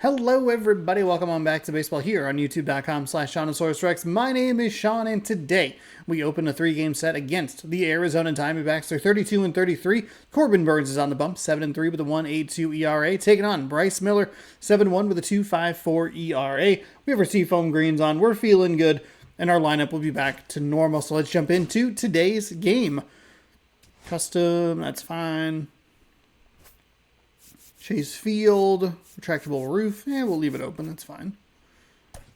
Hello everybody, welcome on back to baseball here on youtube.com/SeanOsaurusRex. My name is Sean and today we open a 3-game set against the Arizona Diamondbacks. They're 32-33. Corbin Burns is on the bump, 7-3 with a 1.82 ERA. Taking on Bryce Miller, 7-1 with a 2.54 ERA. We have our Seafoam Greens on. We're feeling good and our lineup will be back to normal. So let's jump into today's game. Custom, that's fine. Chase Field, retractable roof. Yeah, we'll leave it open. That's fine.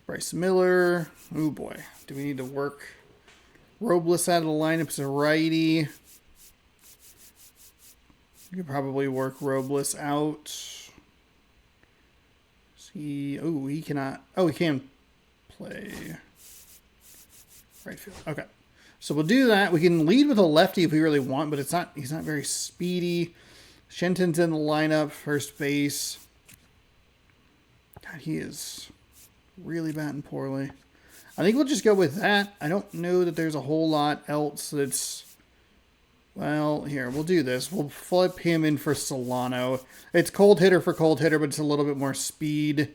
Bryce Miller. Oh boy. Do we need to work Robles out of the lineup as a righty? We could probably work Robles out. See. Oh, he cannot. Oh, he can play right field. Okay. So we'll do that. We can lead with a lefty if we really want, but it's not. He's not very speedy. Shenton's in the lineup, first base. God, he is really batting poorly. I think we'll just go with that. I don't know that there's a whole lot else that's... Well, here, we'll do this. We'll flip him in for Solano. It's cold hitter for cold hitter, but it's a little bit more speed.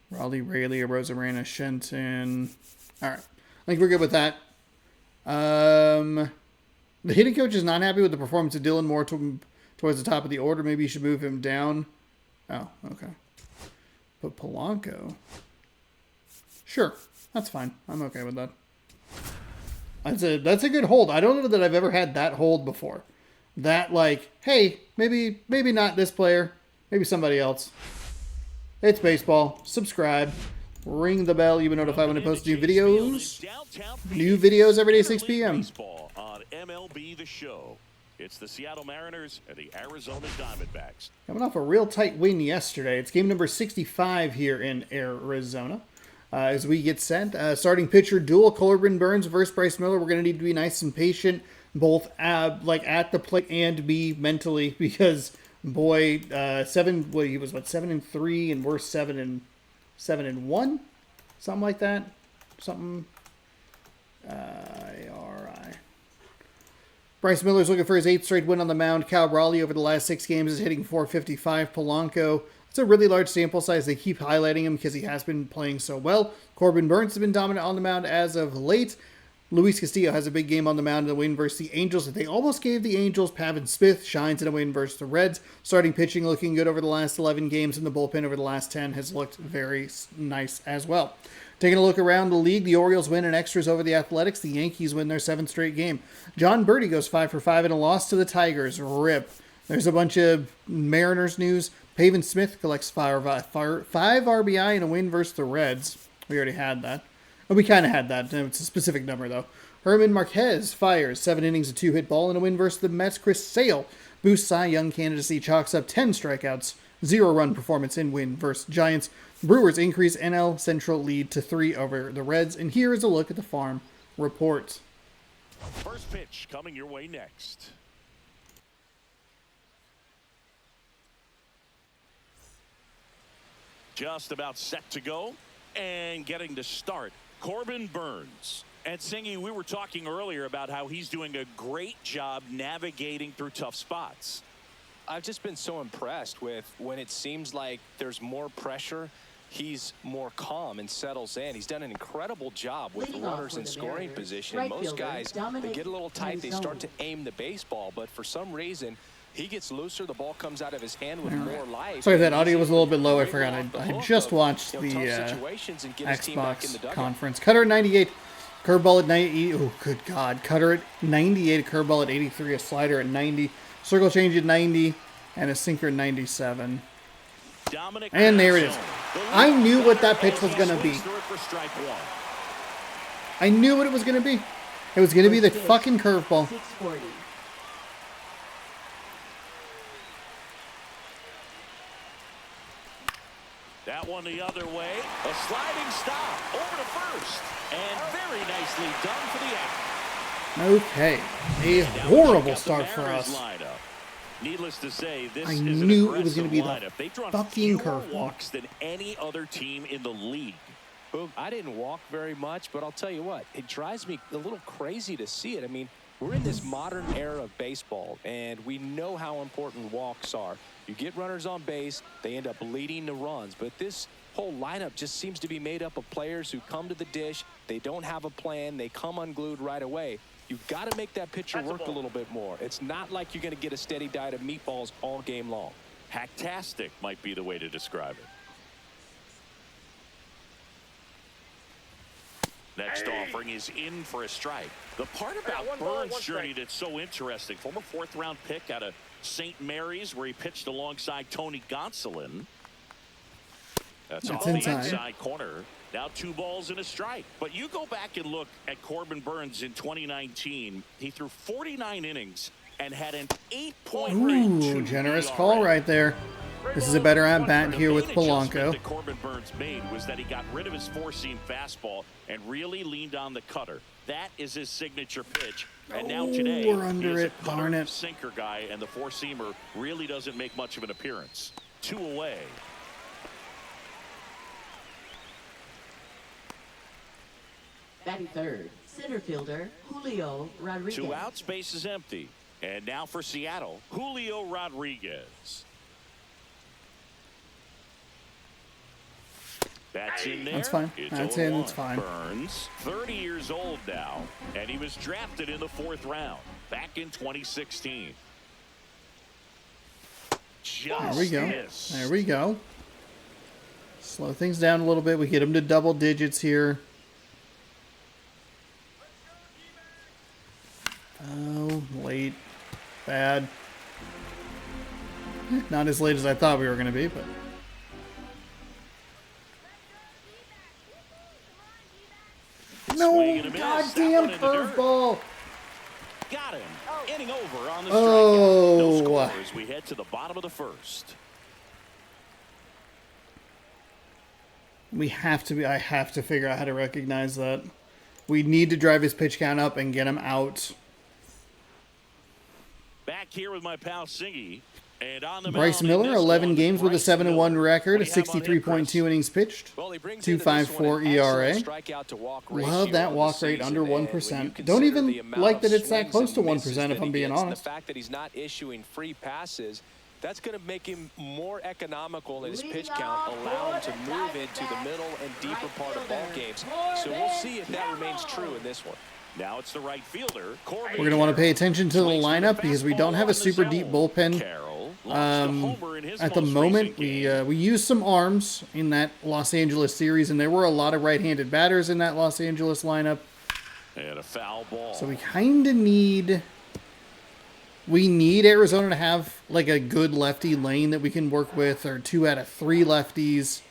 Raleigh, Rayleigh, Rosarena, Shenton. All right. I think we're good with that. The hitting coach is not happy with the performance of Dylan Moore towards the top of the order. Maybe you should move him down. Oh, okay. But Polanco. Sure. That's fine. I'm okay with that. That's a good hold. I don't know that I've ever had that hold before. That, like, hey, maybe not this player. Maybe somebody else. It's baseball. Subscribe. Ring the bell. You'll be notified when I post new videos. New videos every day, 6 p.m. On MLB The Show. It's the Seattle Mariners and the Arizona Diamondbacks. Coming off a real tight win yesterday. It's game number 65 here in Arizona. As we get set, starting pitcher duel, Corbin Burns versus Bryce Miller. We're going to need to be nice and patient, both like at the plate and be mentally, because boy, he was 7-3, and we're 7-1, something like that, something. IRI. Bryce Miller's looking for his 8th straight win on the mound. Cal Raleigh over the last 6 games is hitting .455. Polanco, it's a really large sample size. They keep highlighting him because he has been playing so well. Corbin Burns has been dominant on the mound as of late. Luis Castillo has a big game on the mound in the win versus the Angels that they almost gave the Angels. Pavin Smith shines in a win versus the Reds. Starting pitching looking good over the last 11 games, and the bullpen over the last 10 has looked very nice as well. Taking a look around the league, the Orioles win in extras over the Athletics. The Yankees win their 7th straight game. John Birdie goes 5 for 5 in a loss to the Tigers. Rip. There's a bunch of Mariners news. Pavin Smith collects 5 RBI in a win versus the Reds. We already had that. Oh, we kind of had that. It's a specific number, though. Herman Marquez fires 7 innings, a 2-hit ball in a win versus the Mets. Chris Sale boosts Cy Young candidacy, chalks up 10 strikeouts, 0-run performance in win versus Giants. Brewers increase NL Central lead to 3 over the Reds. And here is a look at the farm report. First pitch coming your way next. Just about set to go and getting to start, Corbin Burns. And Singy, we were talking earlier about how he's doing a great job navigating through tough spots. I've just been so impressed with when it seems like there's more pressure, he's more calm and settles in. He's done an incredible job with runners in scoring position. Right Most guys, they get a little tight, they start to zone. aim the baseball, but for some reason, he gets looser, the ball comes out of his hand with more life. Sorry, that audio was a little bit low. I forgot. I just watched the Xbox conference. Cutter at 98, curveball at 90. Oh, good God. Cutter at 98, curveball at 83, a slider at 90, circle change at 90, and a sinker at 97. And there it is. I knew what that pitch was going to be. I knew what it was going to be. It was going to be the fucking curveball. That one the other way. A sliding stop over to first. And very nicely done for the out. Okay. A horrible start for us. Needless to say, this I is knew it was going to be the lineup. They draw fucking fewer curveball. walks than any other team in the league. Boom. I didn't walk very much, but I'll tell you what, it drives me a little crazy to see it. I mean, we're in this modern era of baseball, and we know how important walks are. You get runners on base, they end up leading the runs. But this whole lineup just seems to be made up of players who come to the dish. They don't have a plan. They come unglued right away. You've got to make that pitcher work a little bit more. It's not like you're going to get a steady diet of meatballs all game long. Hacktastic might be the way to describe it. Next offering is in for a strike. The part about Burns' journey that's so interesting, former fourth-round pick out of St. Mary's, where he pitched alongside Tony Gonsolin. That's off the inside corner. Now 2 balls and a strike. But you go back and look at Corbin Burns in 2019. He threw 49 innings and had an 8.2. Ooh, generous call right there. This is a better at-bat here with Polanco. That Corbin Burns made was that he got rid of his four-seam fastball and really leaned on the cutter. That is his signature pitch. And now today, we're under he is it. a cutter Darn it. sinker guy, and the four-seamer really doesn't make much of an appearance. 2 away. Batting third, center fielder Julio Rodriguez. 2 outs, base is empty. And now for Seattle, Julio Rodriguez. That's in there. That's fine. It's That's 0-1. in. It's fine. Burns, 30 years old now, and he was drafted in the 4th round back in 2016. There we go. There we go. Slow things down a little bit. We get him to double digits here. Oh, late. Bad. Not as late as I thought we were going to be, but... No, goddamn curveball. Got him. Inning over on the strikeout. Oh. No score as we head to the bottom of the 1st. We have to be. I have to figure out how to recognize that. We need to drive his pitch count up and get him out. Back here with my pal Singy. And on the Bryce Miller, 11 games with a 7-1 record, a 63.2 innings pitched, 2.54 ERA. Love that walk rate under 1%. Don't even like that it's that close to 1%, if I'm being honest. The fact that he's not issuing free passes, that's going to make him more economical in his pitch count, allow him to move into the middle and deeper part of ball games. So we'll see if that remains true in this one. Now it's the right fielder. We're going to want to pay attention to the lineup because we don't have a super deep bullpen. At the moment, we used some arms in that Los Angeles series, and there were a lot of right-handed batters in that Los Angeles lineup. And a foul ball. So we kind of need... We need Arizona to have like a good lefty lane that we can work with, or 2 out of 3 lefties.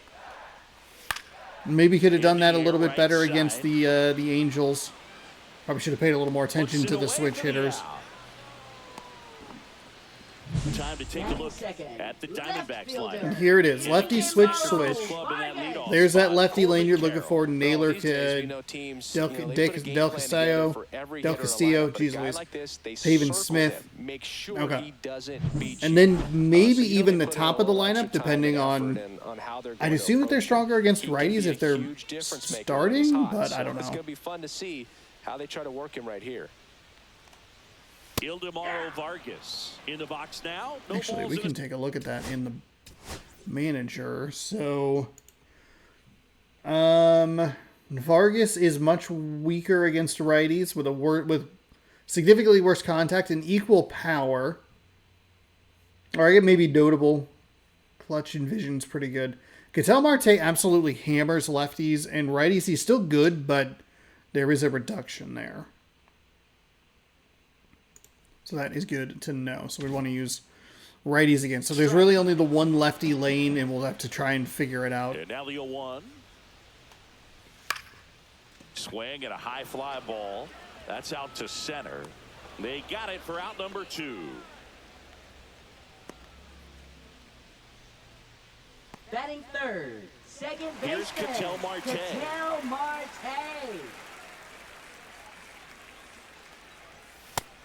Maybe could have done that a little bit better against the Angels. Probably should have paid a little more attention to the switch hitters. Time to take a look at the Diamondbacks line. Here it is. Lefty switch. There's that lefty lane you're looking for. Naylor, Del Castillo, Pavin Smith. Okay. And then maybe even the top of the lineup, depending on... I'd assume that they're stronger against righties if they're starting, but I don't know. It's going to be fun to see how they try to work him right here. Ildemaro Vargas in the box now. Actually, we can take a look at that in the manager. So, Vargas is much weaker against righties with significantly worse contact and equal power. Or I get maybe notable. Clutch and vision's pretty good. Ketel Marte absolutely hammers lefties and righties. He's still good, but there is a reduction there. So that is good to know. So we want to use righties again. So there's really only the one lefty lane, and we'll have to try and figure it out. And now the 0-1. Swing at a high fly ball. That's out to center. They got it for out number 2. Batting third, second baseman. Here's Ketel Marte. Ketel Marte.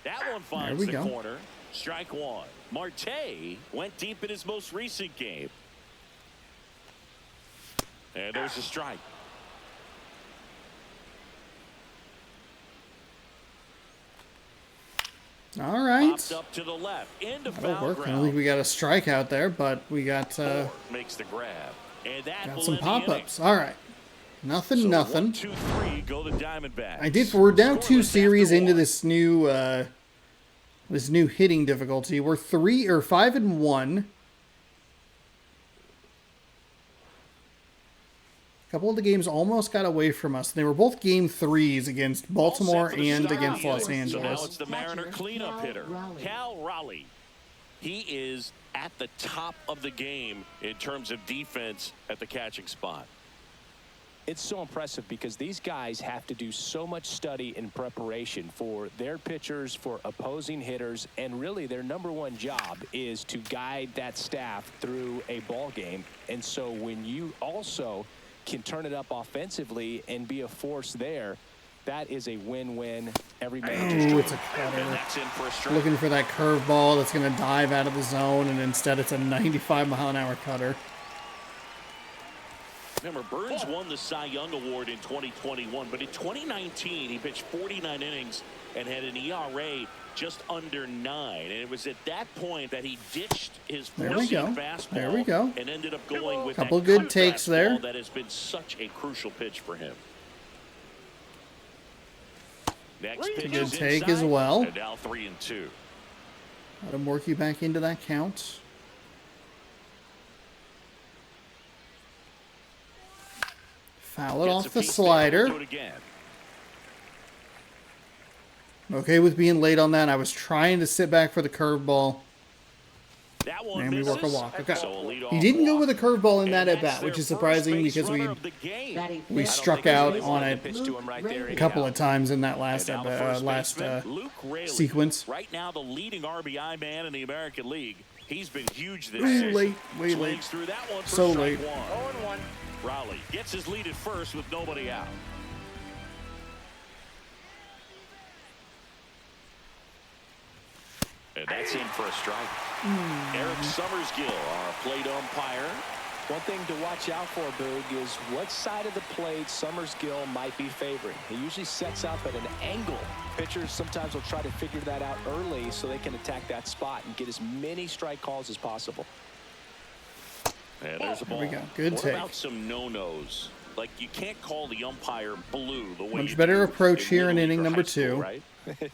That one finds the corner. Strike 1. Marte went deep in his most recent game. And there's a strike. All right. Popped up to the left into That'll foul work. I don't ground. think we got a strikeout there, but we got Makes the grab. And that got will some end the inning. pop-ups. All right. Nothing, So nothing. 1, 2, 3 go the Diamondbacks. We're down 2 Scoreless series after into one. this new hitting difficulty. We're 5-1. A couple of the games almost got away from us. They were both game 3s against Baltimore All set for the and start against of the Los inning. So now Angeles. it's the Mariner Catcher, cleanup Cal hitter, Raleigh. Cal Raleigh. He is at the top of the game in terms of defense at the catching spot. It's so impressive because these guys have to do so much study and preparation for their pitchers, for opposing hitters, and really their #1 job is to guide that staff through a ball game. And so when you also can turn it up offensively and be a force there, that is a win-win every manager's Oh, dream. it's a And cutter. that's in for a strike. Looking for that curveball that's going to dive out of the zone, and instead it's a 95-mile-an-hour cutter. Remember, Burns won the Cy Young Award in 2021, but in 2019 he pitched 49 innings and had an ERA just under 9. And it was at that point that he ditched his There we go. four-seam fastball There we go. and ended up going with Couple that good cut takes there. fastball that has been such a crucial pitch for him. Next pitch good is take inside, as well. and now 3-2. Let him work you back into that count. Foul it Gets off a the piece there, slider. do it again. Okay with being late on that. I was trying to sit back for the curveball. That one And we work a misses. walk. Okay. So a leadoff He didn't go walk. with a curveball in And that that's at-bat, their which is first surprising base because runner of the game. Batting we fifth, struck think out he's on gonna it pitch to him right there a couple of times in that last And now the first last baseman, Luke Raley, sequence. right now the leading RBI man in the American League. He's been huge this Way season. late, way Swings late. through that one for So strike late. one. Raleigh gets his lead at first with nobody out. And that's in for a strike. Eric Summersgill, our plate umpire. One thing to watch out for, Boog, is what side of the plate Summersgill might be favoring. He usually sets up at an angle. Pitchers sometimes will try to figure that out early so they can attack that spot and get as many strike calls as possible. And there's a ball. we go. Good what take. about some no-nos? Like, you can't call the umpire blue the way Much you better do approach in here in Little inning League or number high school, 2. right?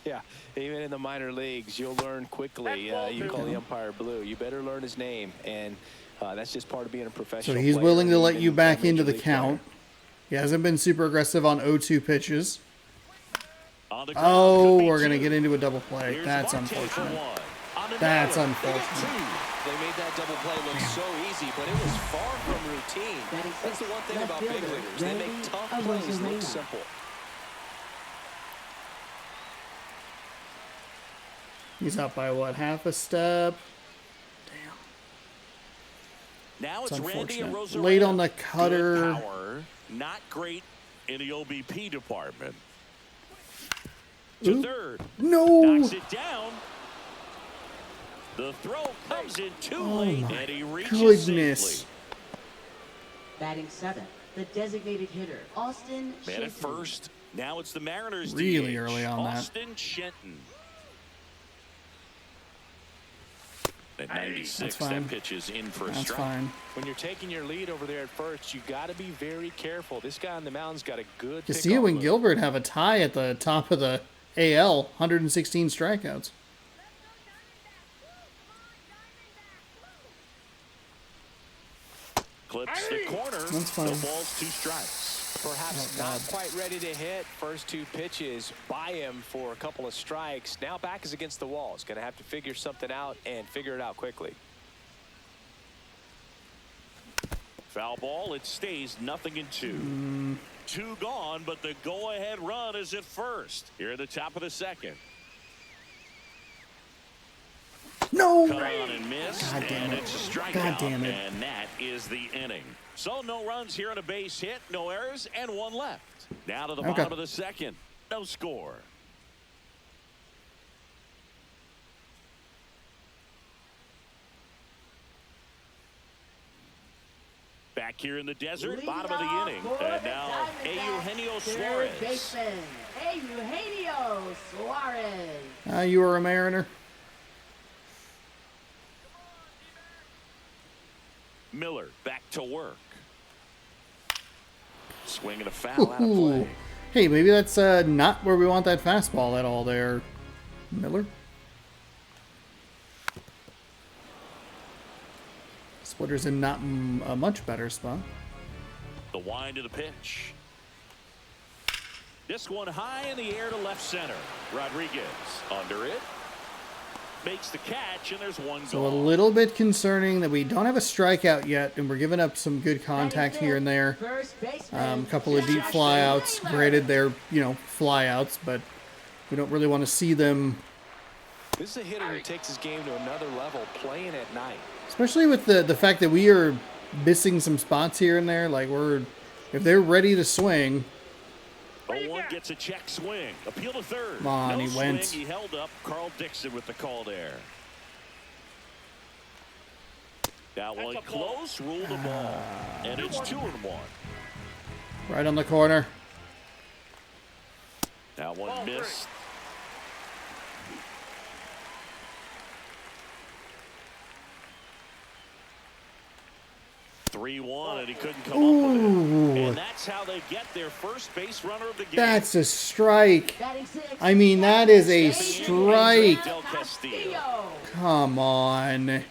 Yeah, even in the minor leagues, you'll learn quickly. You call the umpire blue. You better learn his name, and that's just part of being a So professional he's player willing to and let even you a back major into the league player. count. He hasn't been super aggressive on 0-2 pitches. On the ground, Oh, could be we're going to two. get into a double play. Here's That's Marte for unfortunate. one. On the That's nailer. unfortunate. They made that double play look so easy, but it was far from routine. Batting That's the one thing left about big fielder, leaguers. They make Randy tough Arozarena. plays look simple. He's up by what, half a step? Now It's it's Randy unfortunate. Arozarena. Late on the Good cutter. power, not great in the OBP department. Ooh. To third. No! Knocks it down. The throw comes in too Oh late, my and he reaches goodness. safely. Batting 7th, the designated hitter, Austin Man at Shenton. first. Now it's the Mariners. Really DH, early on that. Austin Shenton. At 96, That's fine. that pitch is in for a That's strike. fine. When you're taking your lead over there at first, you got to be very careful. This guy on the mound's got a good Castillo pickoff and move. Gilbert have a tie at the top of the AL, 116 strikeouts. Clips the corner. That's fine. No balls, 2 strikes. Perhaps Oh, not God. quite ready to hit. First 2 pitches by him for a couple of strikes. Now back is against the wall. He's going to have to figure something out and figure it out quickly. Foul ball. It stays 0-2. 2 gone, but the go-ahead run is at first. Here at the top of the second. No! Cut on and miss, God damn and it. it's a strikeout. God damn it. And that is the inning. So no runs here on a base hit, no errors, and 1 left. Now to the Okay. bottom of the second. No score. Back here in the desert, Leading bottom of the off inning. for And the now Diamondbacks, Eugenio third Suarez. baseman, Eugenio Suarez. You were a Mariner. Miller back to work. Swinging a foul out of Ooh. play. Hey, maybe that's not where we want that fastball at all there, Miller. Splitter's in not a much better spot. The wind of the pitch. This one high in the air to left center. Rodriguez under it. Makes the catch, and there's one So a gone. little bit concerning that we don't have a strikeout yet, and we're giving up some good contact here and there. First baseman, A couple of deep flyouts. Granted, they're, flyouts, but we don't really want to see them, This is a hitter who takes his game to another level, playing at night. especially with the fact that we are missing some spots here and there. Like, if they're ready to swing, 0-1 gets a check swing. Appeal to third. Come on, no he swing. went. He held up. Carl Dixon with the call there. That one close. Rule the ball. And it's 2-1. right on the corner. That one missed. Three-one, and he couldn't come up with it. And that's how they get their first base runner of the game. That's a strike. Batting six, I mean, that is a strike. Del Castillo. Come on.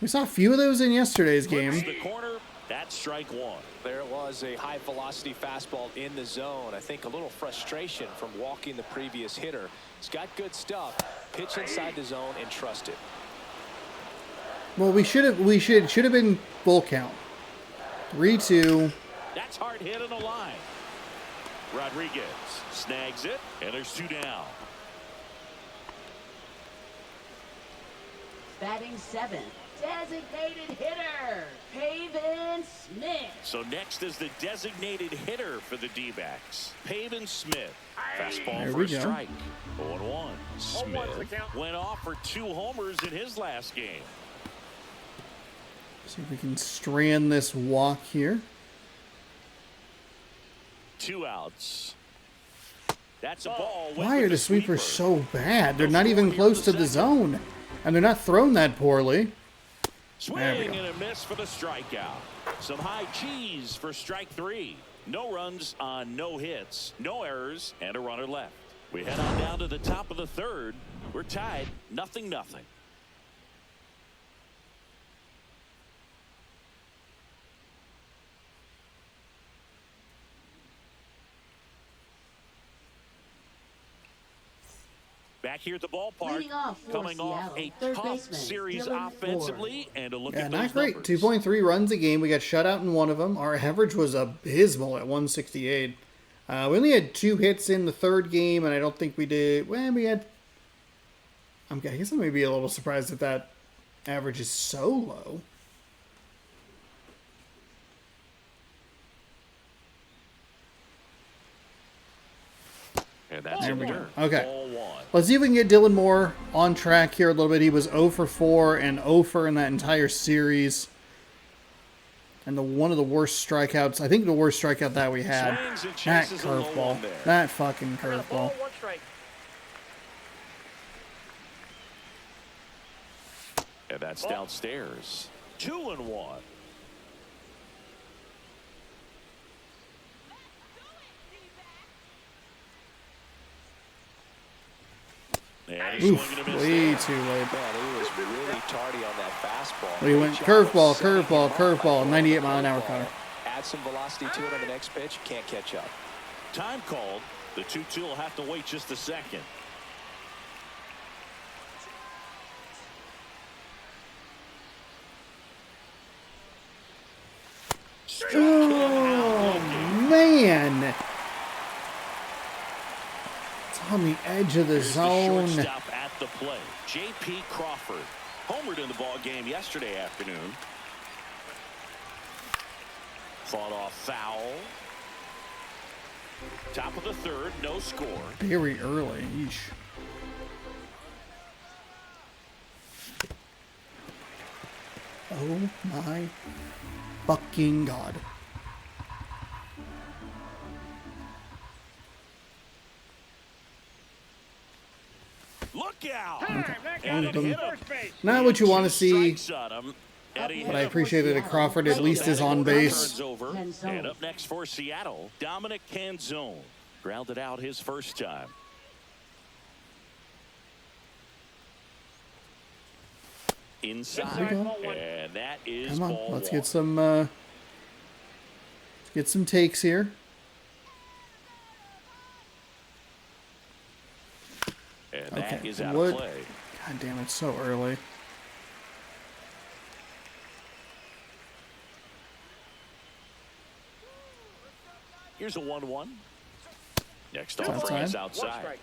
We saw a few of those in yesterday's Flips game. the corner. That's strike one. There it was, a high velocity fastball in the zone. I think a little frustration from walking the previous hitter. He's got good stuff. Pitch inside the zone and trust it. Well, should have been full count. 3-2. That's hard hit on the line. Rodriguez snags it, and there's two down. batting seventh, designated hitter, Pavin Smith. So next is the designated hitter for the D-backs, Pavin Smith. Fastball There for we a go. strike. 0-1. Smith went off for 2 homers in his last game. See if we can strand this walk here. 2 outs. That's a ball. Why are the sweepers so bad? They're not even close to the zone. And they're not thrown that poorly. Swing There we go. and a miss for the strikeout. Some high cheese for strike 3. No runs on no hits, no errors, and a runner left. We head on down to the top of the third. We're tied 0-0. Back here at the ballpark, Leading off for coming off Seattle, a third tough baseman, series Dylan offensively, and a look Yeah, at those not great. numbers. 2.3 runs a game. We got shut out in one of them. Our average was abysmal at 168. We only had 2 hits in the third game, and I don't think we did. Well, we had. I guess I may be a little surprised that that average is so low. And that's There in we go. turn. Okay. Ball 1. Let's see if we can get Dylan Moore on track here a little bit. He was 0 for 4 and 0 for in that entire series. And one of the worst strikeouts, I think the worst strikeout that we had. Swings and That chases a low curveball. one there. That fucking curveball. And that's downstairs. 2-1. And he's Oof, swinging a miss way there. too late. Man, he was really tardy on that fastball. We went Great job of curveball, setting him curveball, up by curveball, throwing 98 the mile an hour curveball. cutter. Add some velocity to it on the next pitch, can't catch up. Time called. The 2-2 will have to wait just a second. Oh, man. It's on the edge of the Here's the zone. shortstop at the plate. J.P. Crawford homered in the ball game yesterday afternoon. Fought off foul. Top of the third, no score. Very early. Yeesh. Oh, my fucking god. Look out! Not what you want to see, But but I appreciate that Crawford at least is on base. And up next for Seattle, Dominic Canzone. Grounded out his first time. Inside. And that is Come on, ball let's one. get some takes here. And that Okay, is out what? of play. God damn, it's so early. Here's a 1-1. Next It's offering outside. is outside.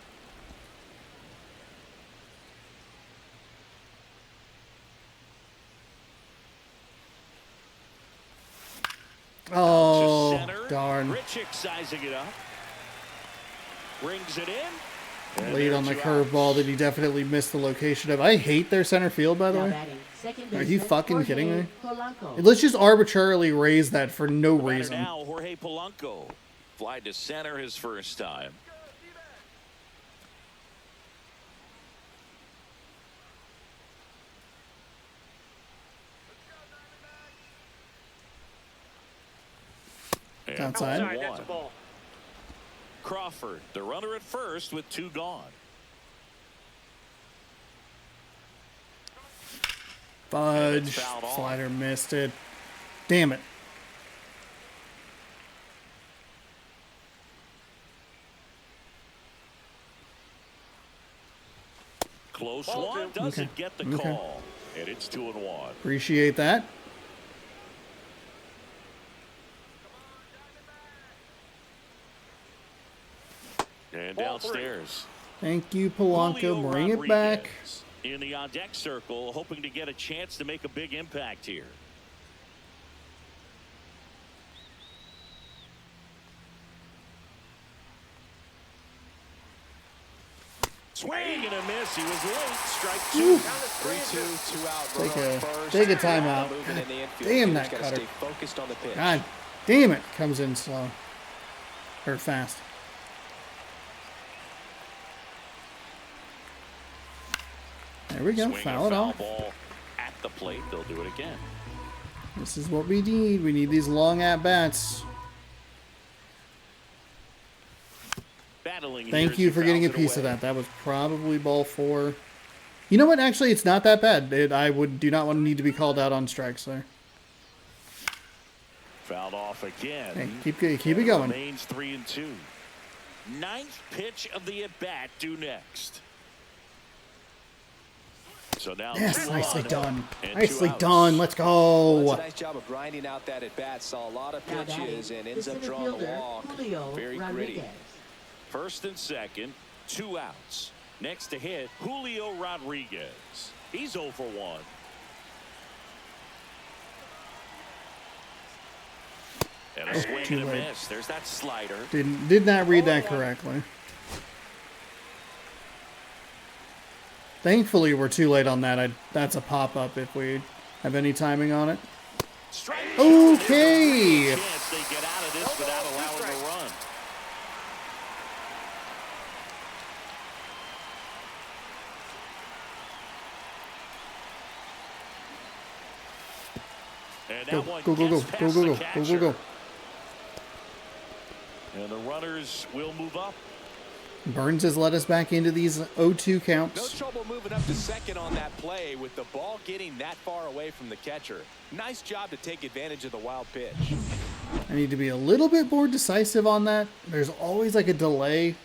Oh, To center. darn. Richik sizing it up. Brings it in. And Late on the there's your curveball outs. that he definitely missed the location of. I hate their center field, by the Now way. batting second Are you baseman, fucking Jorge kidding me? Polanco. Let's just arbitrarily raise that for no Batter reason. now, Jorge Polanco. Fly to center his first time. And Outside. one. Crawford, the runner at first with two gone. Fudge. It's fouled off. Slider missed it. Damn it. Close one. Doesn't Okay. get the Okay. call. And it's 2-1. Appreciate that. And downstairs. Thank you, Polanco. Julio Bring it back. Rodriguez in the on-deck circle, hoping to get a chance to make a big impact here. Swing and a miss. He was late. Strike two. 3-2, 2 out. Take runner a- on first. take a timeout. Moving in the infield. Damn, You that just gotta cutter. stay focused on the pitch. God damn it. Comes in slow. Or fast. There we go. Swing and a Foul it foul off. ball at the plate. They'll do it again. This is what we need. We need these long at-bats. Battling Thank here as you he for getting a fouls it piece of away. that. That was probably ball 4. You know what? Actually, it's not that bad. I do not want to need to be called out on strikes there. Fouled off again. Hey, keep it going. Remains 3-2. Ninth pitch of the at-bat due next. So now Yes, 2 nicely on done. and Nicely 2 outs. done. Let's Well, go. that's a nice job of grinding out that at bat. Saw a lot of Now pitches batting and ends the up center drawing the fielder, walk. Julio Very Rodriguez. gritty. First and second, 2 outs. Next to hit, Julio Rodriguez. He's 0 for 1. And a swing too and a late. miss. There's that slider. Did not read that correctly. Thankfully, we're too late on that. That's a pop-up if we have any timing on it. Strike. Okay. There's a chance they get out of this without allowing a run. And that Go, one go, go, go, gets go, past go, the go, go, catcher. go, go. And the runners will move up. Burns has led us back into these 0-2 No counts. trouble moving up to second on that play with the ball getting that far away from the catcher. Nice job to take advantage of the wild pitch. I need to be a little bit more decisive on that. There's always like a delay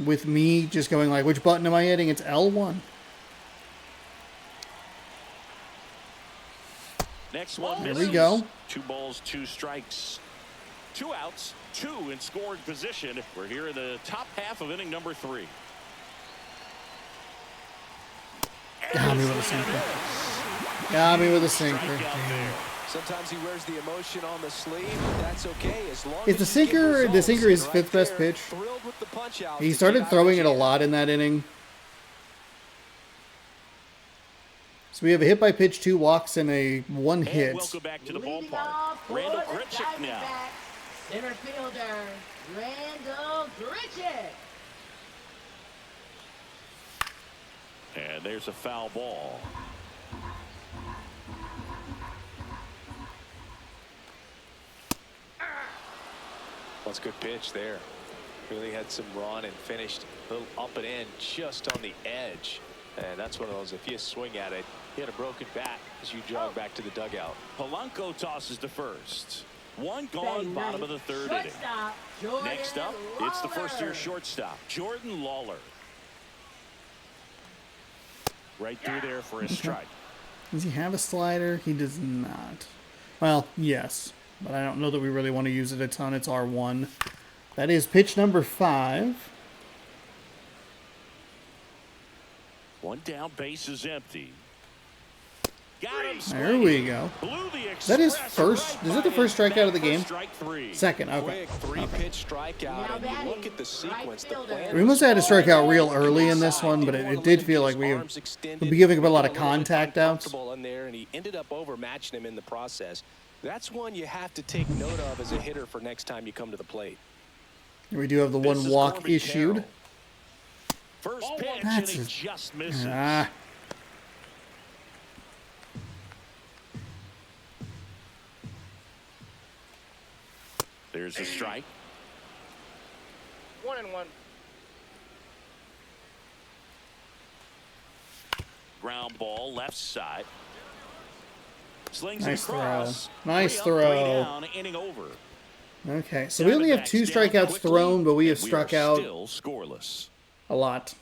with me just going like, which button am I hitting? It's L1. Next one There misses. we go. 2 balls, 2 strikes. 2 outs, 2 in scoring position. We're here in the top half of inning number 3. Got me with a sinker. Got me with a sinker. Strikeout there. Sometimes he wears the emotion on the sleeve, but that's okay as long Is as the you get sinker- the results. sinker is And fifth best there, pitch? Thrilled with the punch out He to started get out throwing of it a jail. lot in that inning. So we have a hit by pitch, 2 walks, and a 1 And hit. welcome back to the Leading ballpark. off for Randall the Grichuk now. Diamondbacks, center fielder, Randall Grichuk. And there's a foul ball. That's a good pitch there. Really had some run and finished a little up and in just on the edge. And that's one of those, if you swing at it, you had a broken bat as you jog back to the dugout. Polanco tosses to first. 1 gone, bottom of the 3rd inning. Shortstop, Jordan Next up, it's the first-year Lawler. shortstop, Jordan Lawler. Right through there for a strike. Does he have a slider? He does not. Well, yes, but I don't know that we really want to use it a ton. It's R1. That is pitch number 5. 1 down, base is empty. Got him. There we go. Blew the That is express first. right Is that the by first his strikeout of the bat game? for strike 3. Second. Okay. Quick 3-pitch strikeout, and you look at the sequence. The plan We must have had a strikeout real early in this one, but it did feel like we would be giving up a lot of contact outs. In there, and he ended up overmatching him in the process. That's one you have to take note of as a hitter for next time you come to the plate. We do have the This 1 is walk Corbin issued. Carroll. First pitch, and That's he a- just misses. Ah, There's a strike. 1-1. Ground ball, left side. Slings Nice it across. throw. Nice 3 up, 3 throw. down, inning over. okay. So we only have 2 Diamondbacks down strikeouts quickly, thrown, but we have and struck are out still scoreless. a lot,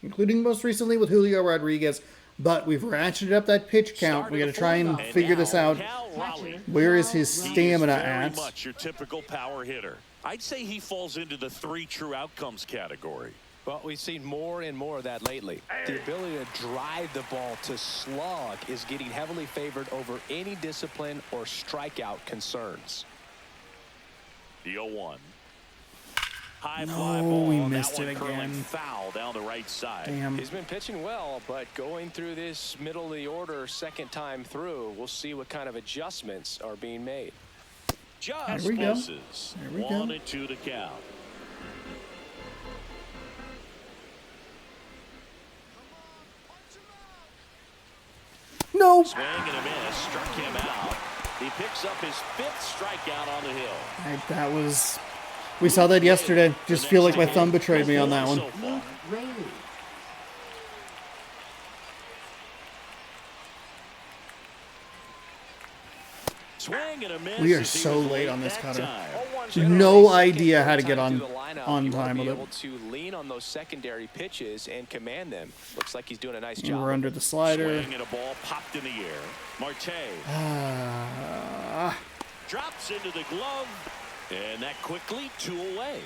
including most recently with Julio Rodriguez. But we've ratcheted up that pitch count. We got to try and figure this out. Cal Raleigh. Where is his He is stamina very at? much your typical power hitter. I'd say he falls into the 3 true outcomes category. Well, we've seen more and more of that lately. The ability to drive the ball to slug is getting heavily favored over any discipline or strikeout concerns. The 0-1. High No, fly ball. we That missed one it curling again. foul down the right side. Damn. He's been pitching well, but going through this middle of the order second time through, we'll see what kind of adjustments are being made. Just There we go. misses. There we go. 1-2 to count. No. Swing and a miss. Struck him out. He picks up his 5th strikeout on the hill. That was. We saw that yesterday. Just feel like my thumb betrayed me on that one. So far. Luke Raley. Swing and a miss. We are as he so was late on this that cutter. time. No idea how to get on Through the lineup, on you wanna time be with it. able to lean on those secondary pitches and command them. Looks like he's doing a nice And job. we're under the slider. Swing and a ball popped in the air. Marte Ah, drops into the glove. And that quickly 2 away.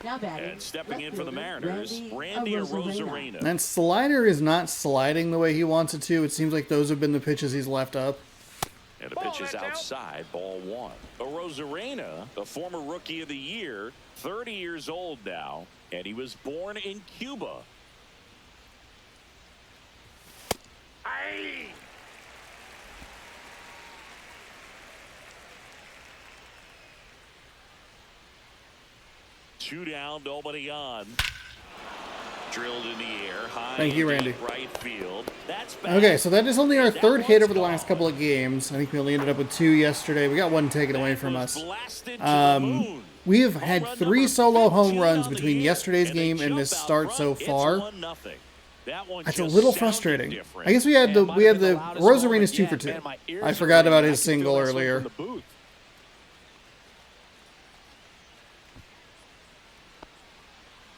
Now batting. And stepping in left for the fielder, Mariners, Randy Arozarena. that slider is not sliding the way he wants it to. It seems like those have been the pitches he's left up. And the pitch is outside, ball 1. Arozarena, the former rookie of the year, 30 years old now, and he was born in Cuba. Aye. Two down, nobody on. Drilled in the air, high. Thank you, in Randy. deep right field. That's back. Okay, so that is only our That 3rd hit one's over the last gone. couple of games. I think we only ended up with 2 yesterday. We got 1 taken away from Was us. blasted to the moon. We have Home had run 3 number solo home 15 runs on the between year, yesterday's and they game and jump this out start front. so It's far. 1-0. That one That's a just little sounded frustrating. different. I guess we had the And might have been the loudest Rosarena's moment 2 for yet. 2. Man, my ears I are forgot about ringing. his I can feel single that swing earlier. from the booth.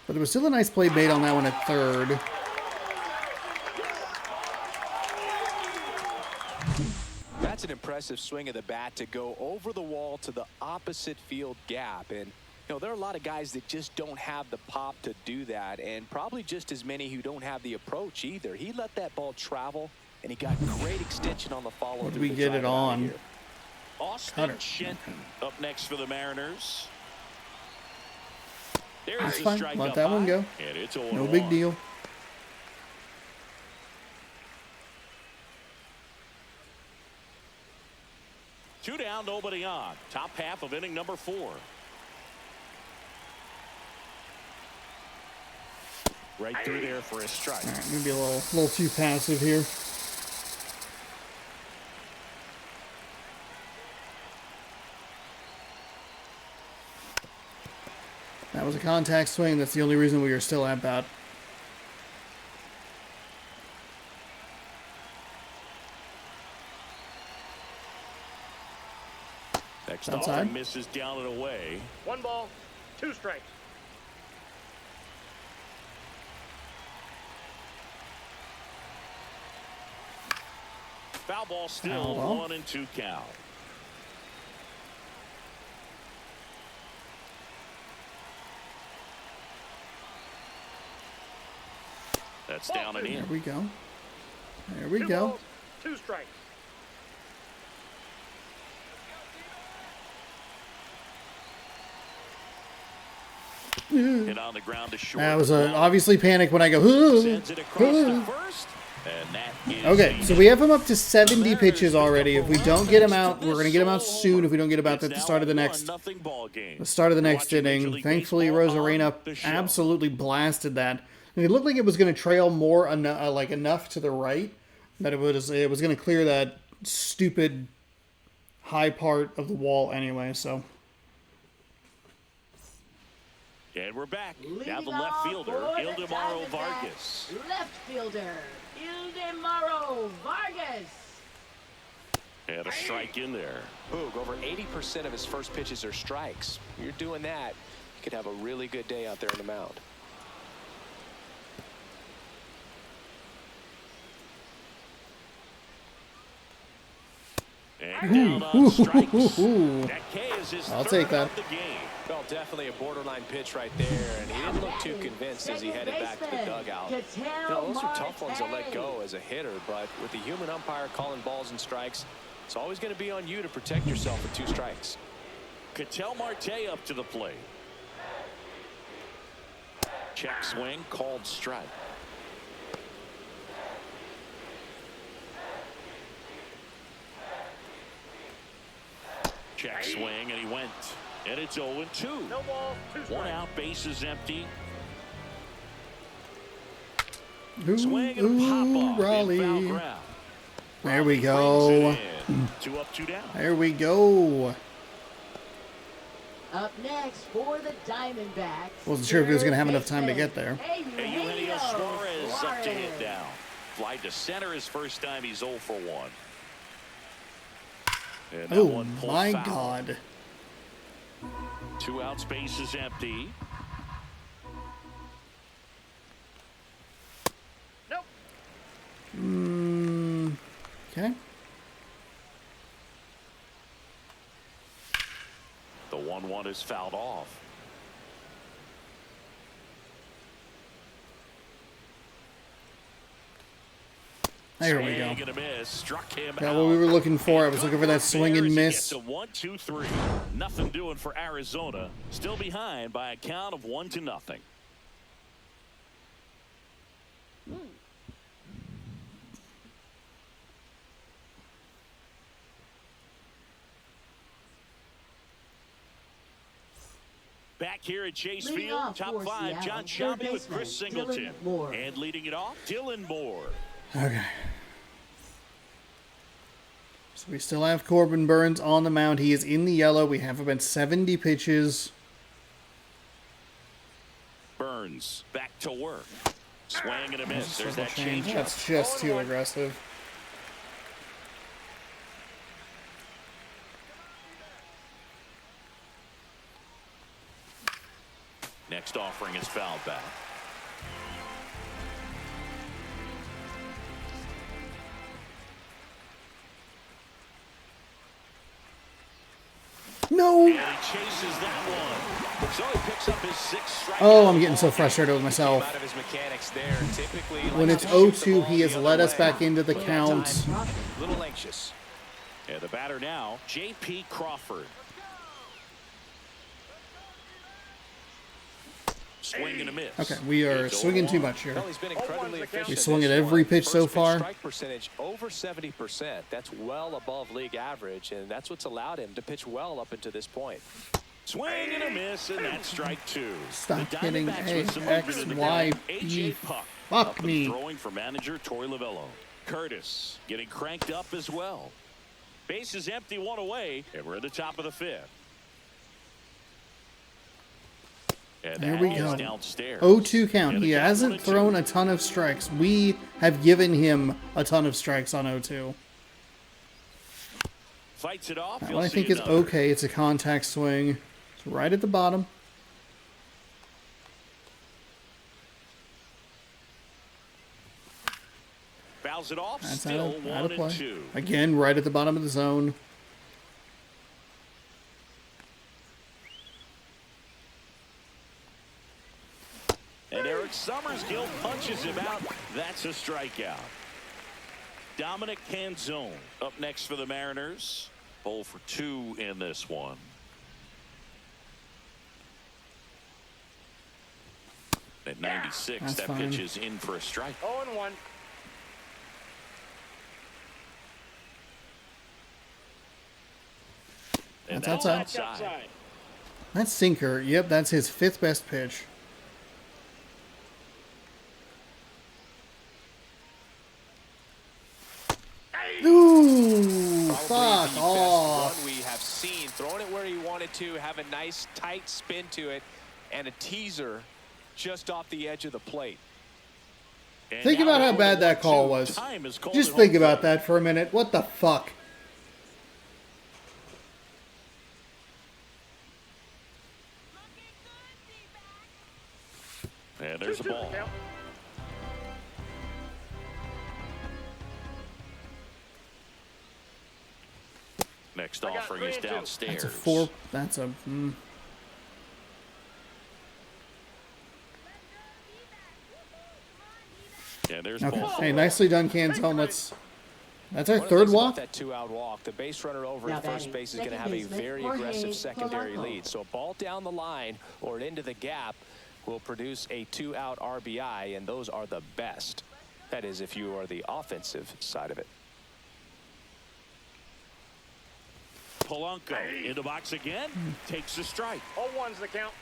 But there was still a nice play made on that one at 3rd. That's an impressive swing of the bat to go over the wall to the opposite field gap. And, you know, there are a lot of guys that just don't have the pop to do that, and probably just as many who don't have the approach either. He let that ball travel, and he got great extension on the follow. What did we get it on? Austin Cutter. Shenton up next for the Mariners. There's That's the fine. strike Let up that one high, go. and it's 0-1. No big deal. 2 down, nobody on. Top half of inning number 4. Right through there for a strike. All right, maybe a little too passive here. That was a contact swing. That's the only reason we are still at bat. Next Outside. offering misses down and away. 1 ball, 2 strikes. Foul ball still. Foul ball. 1 and 2 count. That's down and There in. we go. There we 2 go. balls, 2 strikes. Hit on the ground to short. That was obviously panic when I go. "Ooh, Sends it across to ooh." first. And that is Okay, so we have him up to 70 pitches already. If we don't get him out, we're going to get him out soon. If we don't get him out at the start of the next inning. Thankfully, Rosarena absolutely blasted that. And it looked like it was going to trail more, like enough to the right that it was going to clear that stupid high part of the wall anyway. So And we're back. Now Leading the left off fielder, for the Ildemaro Diamondbacks, Vargas. Left fielder, Ildemaro Vargas. And a strike in there. Boog, over 80% of his first pitches are strikes. You're doing that, you could have a really good day out there on the mound. And down on strikes. Ooh. That K is his I'll third take that. of the game. Well, definitely a borderline pitch right there, and he didn't look too convinced as he headed back to the dugout. You know, those are tough ones to let go as a hitter, but with the human umpire calling balls and strikes, it's always going to be on you to protect yourself with 2 strikes. Ketel Marte up to the plate. Check swing, called strike. Check swing, and he went. And it's 0-2. No ball, 2 strikes. 1 out, bases empty. Ooh, Swing and a pop off in foul Raleigh. ground. There we Brings go. it in. 2 up, 2 down. There we go. Up next for the Diamondbacks. Wasn't sure if he was going to have third enough time to baseman, get there. Eugenio Suarez up to hit Suarez. down. Fly to center his first time. He's 0 for 1. And that Oh one pulled my foul. God. 2 outs, bases empty. Nope. Okay. The 1-1 is fouled off. There we go. Swing and a miss. Struck him Got out. what we were looking for. I was looking for that swing and miss. It's a 1-2-3. Nothing doing for Arizona. Still behind by a count of 1-0. Back here at Chase Leading Field, off top for 5, Seattle, John third Shelby with baseman, Chris Singleton. Dylan Moore. And leading it off, Dylan Moore. Okay. So we still have Corbin Burns on the mound. He is in the yellow. We have about 70 pitches. Burns back to work. Swing and a miss. There's that changeup. That's just too aggressive. Next offering is fouled back. No! And he chases that one. So he picks up his 6th strike. Oh, I'm getting so frustrated with myself. Out of his mechanics there. Typically, he When likes it's to shoot the 0-2, ball he has the let other us way. back into the count. A little anxious. And the batter now, J.P. Crawford. Swing and a miss. Okay, we are It's swinging 0-1. too much here. Well, he's been incredibly efficient. We swung at this every one. pitch so First pitch far. Strike percentage over 70%. That's well above league average, and that's what's allowed him to pitch well up until this point. Swing and a miss, and that's strike 2. Stop The hitting Diamondbacks with some A, X, movement in the Y, game. B. A.J. Puck Fuck up and me. throwing for manager Torey Lavello. Curtis getting cranked up as well. Base is empty, one away, and we're at the top of the 5th. And There that we is go. downstairs. 0-2 count. And He the count hasn't 1-2. thrown a ton of strikes. We have given him a ton of strikes on 0-2. Fights it off. That You'll one I see think is another. okay. It's a contact swing. It's right at the bottom. Fouls it off. That's Still out of 1 play. and 2. Again, right at the bottom of the zone. And Eric Summersgill punches him out. That's a strikeout. Dominic Canzone up next for the Mariners. 0 for 2 in this one. At 96, That's that fine. pitch is in for a strike. 0-1. And That's outside. Outside. That's sinker. Yep, that's his 5th best pitch. Ooh, fuck Probably the best off. one we have seen. Throwing it where he wanted to, have a nice tight spin to it, and a teaser just off the edge of the plate. And Think now about how before bad the that call 1-2, was. time is called Just at think home about plate. that for a minute. What the fuck? And there's a 2-2 ball. count. Next I got offering 3 is and 2. downstairs. That's a 4. That's a. Yeah, there's Okay. ball. Hey, nicely done, Canzone. That's our One of the 3rd things about walk. that 2-out walk, the base runner over Now at first batting base is going to second have a baseman, very Jorge aggressive secondary Polanco. lead. So a ball down the line or into the gap will produce a 2-out RBI, and those are the best. That is, if you are the offensive side of it. Polanco in the box again. Takes the strike. 0-1's the count.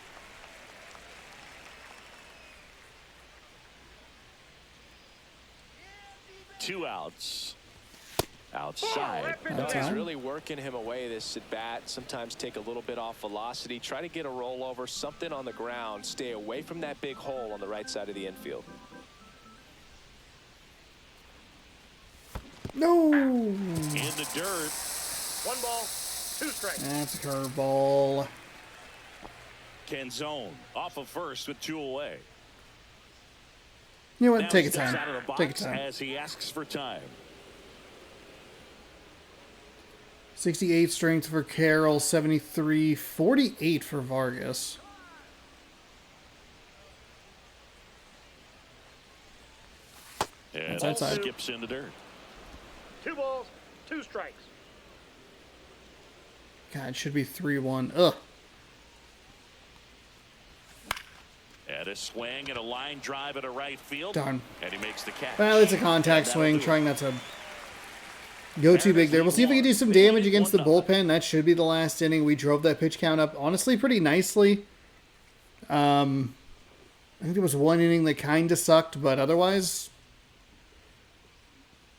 Two outs. Outside. That's He's on. really working him away this at bat. Sometimes take a little bit off velocity. Try to get a rollover, something on the ground. Stay away from that big hole on the right side of the infield. No. In the dirt. 1 ball, 2 strikes. That's a curveball. Canzone off of first with 2 away. You know what? Now Take he a steps time. out of the box Take a time. as he asks for time. 68 strength for Carroll, 73, 48 for Vargas. And That's outside. skips in the dirt. 2 balls, 2 strikes. God, it should be 3-1. Ugh. And a swing and a line drive at a right field. Darn. And he makes the catch. Well, it's a contact And that'll swing, do it. trying not to go too big there. We'll see if we can do some damage against the bullpen. That should be the last inning. We drove that pitch count up, honestly, pretty nicely. I think there was one inning that kind of sucked, but otherwise,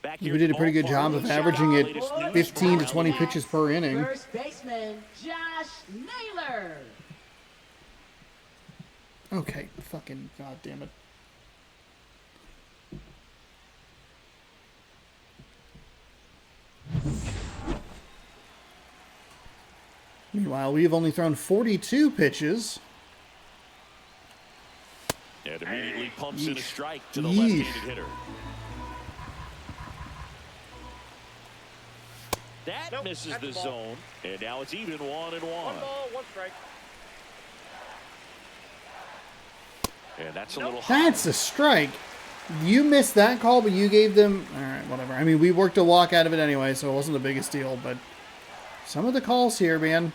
Back we here did at a pretty good the job ballpark. of averaging it Latest news 15 to from 20 around pitches per inning. First baseman Josh Naylor. Okay, fucking goddamn it. Meanwhile, we've only thrown 42 pitches. And immediately pumps in a Yeesh. strike to the Yeesh. left-handed hitter. That Nope, misses that's the the ball. zone. And now it's even 1-1. 1 ball, 1 strike. And that's a little high. That's a strike. You missed that call, but you gave them... All right, whatever. I mean, we worked a walk out of it anyway, so it wasn't the biggest deal, but some of the calls here, man.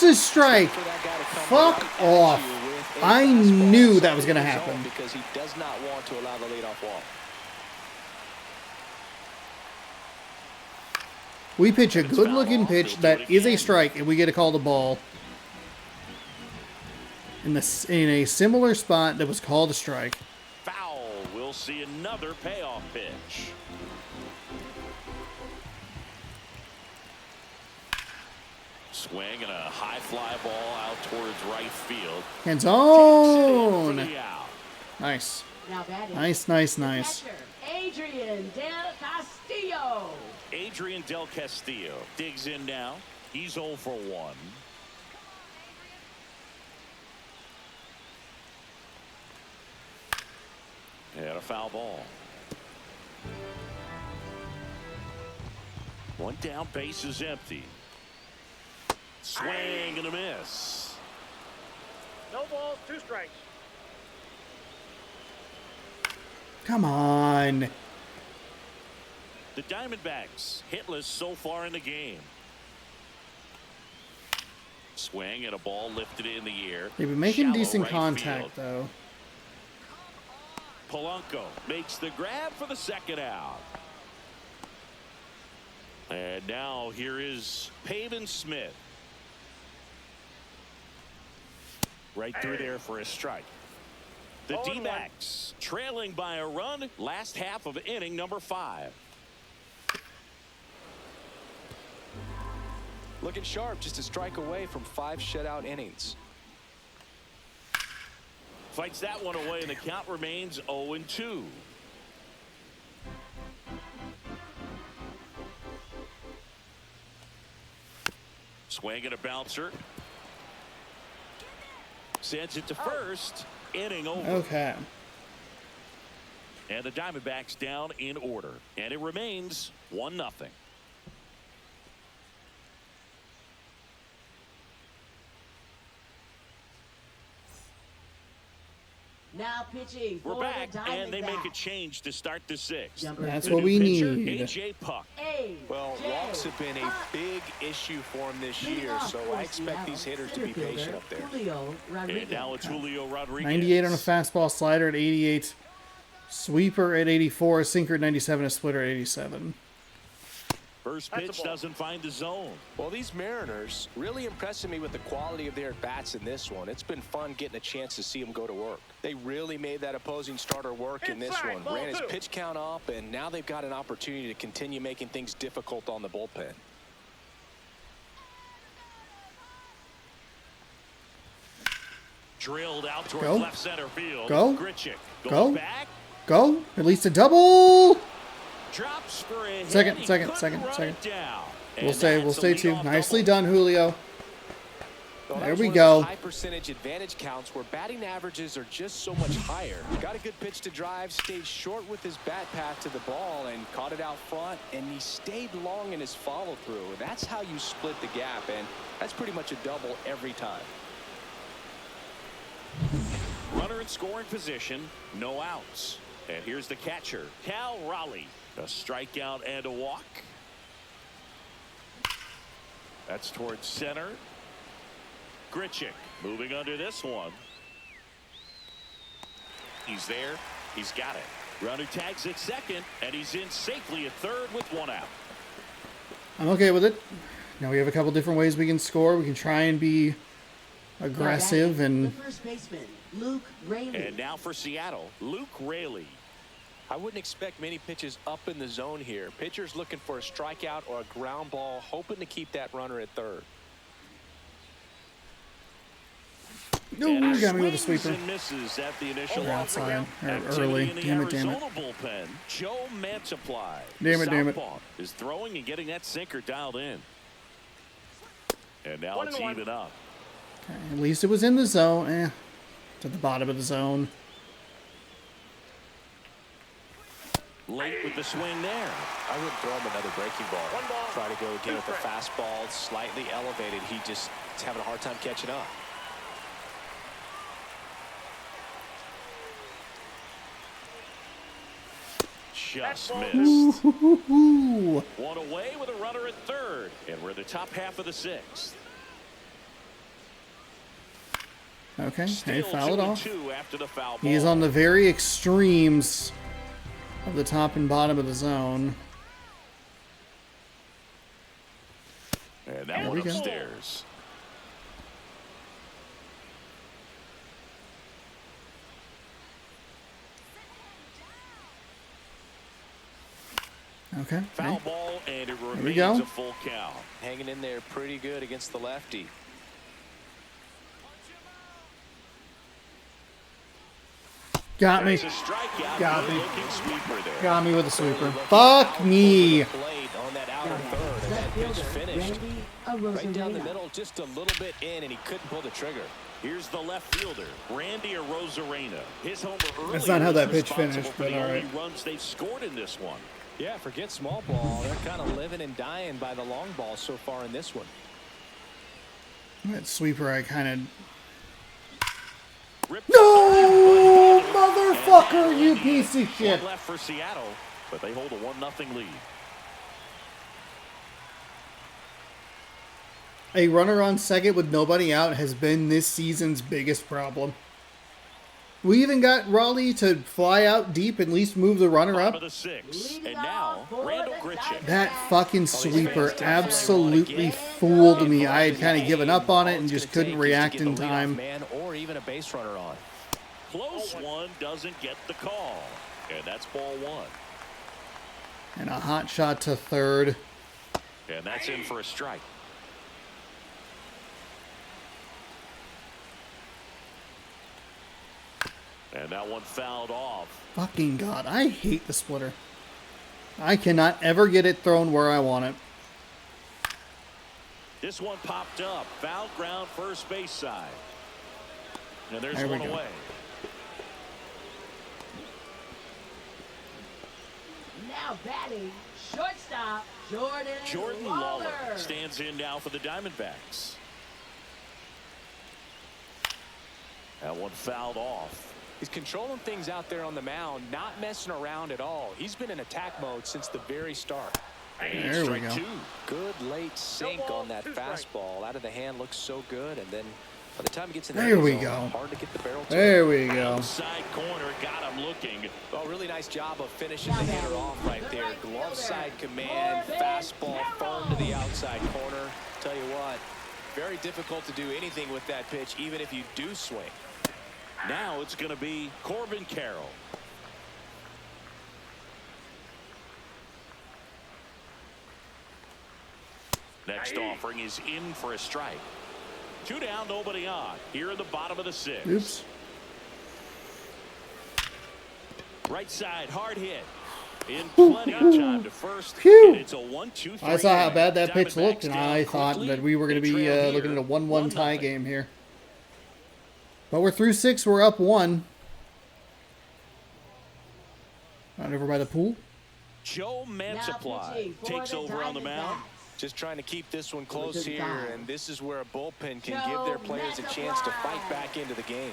That's a strike. For that guy to come Fuck right at off. you with a I fastball knew that was inside gonna the zone happen. because he does not want to allow the leadoff walk. We pitch a good-looking pitch that is a strike, and we get a call to ball in a similar spot that was called a strike. Foul. We'll see another payoff pitch. Swing and a high fly ball out towards right field. Hands For on. the out. Nice. Now batting. Nice, nice, nice. Catcher, Adrian Del Castillo. Adrian Del Castillo digs in now. He's 0 for 1. And a foul ball. One down, base is empty. Swing and a miss. No balls, 2 strikes. Come on. The Diamondbacks hitless so far in the game. Swing and a ball lifted in the air. They've been making Shallow decent right contact, field. though. Polanco makes the grab for the second out. And now here is Pavin Smith. Right through there for a strike. The 0-1. D-backs trailing by a run. Last half of inning number 5. Looking sharp, just a strike away from 5 shutout innings. Fights that one away, and the count remains 0-2. Swing and a bouncer. Sends it to first. Inning over. Okay. And the Diamondbacks down in order. And it remains 1-0. Now pitching We're for back, the and they make a Diamondbacks. change to start the 6th. Number That's The what new we pitcher, need. A.J. Puck. Well, A.J. walks have been a Puck. big issue for him this Leading year, off so for I expect Seattle, these hitters to center be patient fielder, up there. Julio Rodriguez. And now it's Julio Rodriguez. 98 on a fastball, slider at 88. Sweeper at 84, sinker at 97, a splitter at 87. First That's a pitch ball. doesn't find the zone. Well, these Mariners really impressing me with the quality of their bats in this one. It's been fun getting a chance to see them go to work. They really made that opposing starter work in this Inside, one. ball Ran his 2. pitch count up, and now they've got an opportunity to continue making things difficult on the bullpen. Drilled out towards Go. left center field. Go. Grichuk Go. going back. Go. At least a double. Drops for a hit. Second, He second, couldn't second, run second. it down. We'll And stay that's a too. leadoff Nicely double. done, Julio. Well, There that was we one of go. those high percentage advantage counts where batting averages are just so much higher. Got a good pitch to drive, stayed short with his bat path to the ball and caught it out front, and he stayed long in his follow through. That's how you split the gap, and that's pretty much a double every time. Runner in scoring position, no outs. And here's the catcher, Cal Raleigh. A strikeout and a walk. That's towards center. Grichuk moving under this one. He's there. He's got it. Runner tags at second, and he's in safely at third with 1 out. I'm okay with it. Now we have a couple different ways we can score. We can try and be aggressive The and first baseman, Luke Raley. And now for Seattle, Luke Raley. I wouldn't expect many pitches up in the zone here. Pitchers looking for a strikeout or a ground ball, hoping to keep that runner at third. And Ooh, got me with a swings sweeper. and misses at the initial Or offer. outside. Or Activity early. in the Damn it, damn it. Arizona bullpen. Joe Mantiply. Damn it. Southpaw is throwing and getting that sinker dialed in. And now 1-1. it's even up. Okay, at least it was in the zone. It's at the bottom of the zone. Late with the swing there. I wouldn't throw him another breaking ball. 1 ball, Try to go again 2 with the strikes. fastball, slightly elevated. He just is having a hard time catching up. Just ball. missed. Ooh. One away with a runner at third. And we're in the top half of the 6th. Okay, hey, Still foul it off. 2-2 after the foul He is ball. on the very extremes of the top and bottom of the zone. And that There one we go. upstairs. Okay. Foul Hey. ball, and it we remains go. a full count. Hanging in there pretty good against the lefty. Got me. It's a strikeout. Got me. Good-looking sweeper there. Got me with a sweeper. Fuck me. Plate on that outer Got third, it. and Left that pitch fielder, finished. Randy Right down the Arozarena. middle, just a little bit in, and he couldn't pull the trigger. Here's the left fielder, Randy Arozarena. His homer earlier That's not how that pitch responsible finished, for but the all only right. runs they've scored in this one. Yeah, forget small ball. They're kind of living and dying by the long ball so far in this one. That sweeper, I kind of... Ripped No, and motherfucker, you piece of shit. one left for Seattle, but they hold a 1-0 lead. A runner on second with nobody out has been this season's biggest problem. We even got Raleigh to fly out deep and at least move the runner Bottom up. of the sixth. Leading And now, off for Randall the Grichuk. That fucking sweeper absolutely fooled me. I had kind of given up on it and just couldn't react in time. Man or even a base runner on. Close one doesn't get the call. And that's ball one. And a hot shot to third. And that's in for a strike. And that one fouled off. Fucking God, I hate the splitter. I cannot ever get it thrown where I want it. This one popped up. Foul ground first base side. And there's There we one go. away. Now batting, shortstop, Jordan Lawler stands in now for the Diamondbacks. That one fouled off. He's controlling things out there on the mound, not messing around at all. He's been in attack mode since the very start. And There we strike go. two. Good late sink ball, on that 2 strikes. fastball. Out of the hand looks so good, and then by the time he gets in There the we zone, go. hard to get the barrel to There it. we go. Outside corner got him looking. Oh, really nice job of finishing the hitter off right there. Glove side command, fastball firm to the outside corner. Tell you what, very difficult to do anything with that pitch, even if you do swing. Now it's going to be Corbin Carroll. Next offering is in for a strike. 2 down, nobody on. Here in the bottom of the sixth. Oops. Right side, hard hit. In plenty of time to first. Phew. And it's a 1-2-3. I saw how bad that pitch Diamondbacks looked, and down I thought quickly. that we were going to They be trail looking at a here, 1-1 tie 1-0. game here. But we're through 6. We're up 1. Right over by the pool. Joe Mansupply takes over on the mound. Just trying to keep this one close Good here, guy. and this is where a bullpen can Joe give their players a chance to fight Mansupply. back into the game.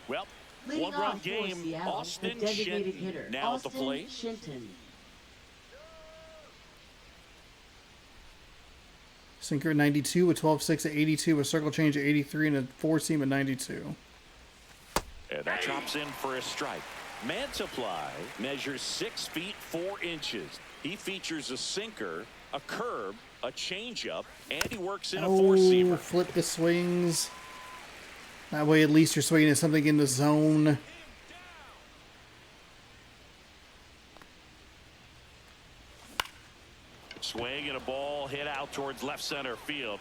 Well, Leading one-run off for game. Seattle, Austin the designated Shenton hitter, now at the Austin plate. Shenton. Sinker at 92, a 12-6 at 82, a circle change at 83, and a 4-seam at 92. And that drops in for a strike. Mansupply measures 6 feet 4 inches. He features a sinker, a curve, a changeup, and he works in a Oh, four-seamer. flip the swings. That way at least you're swinging at something in the zone. Swing and a ball hit out towards left center field.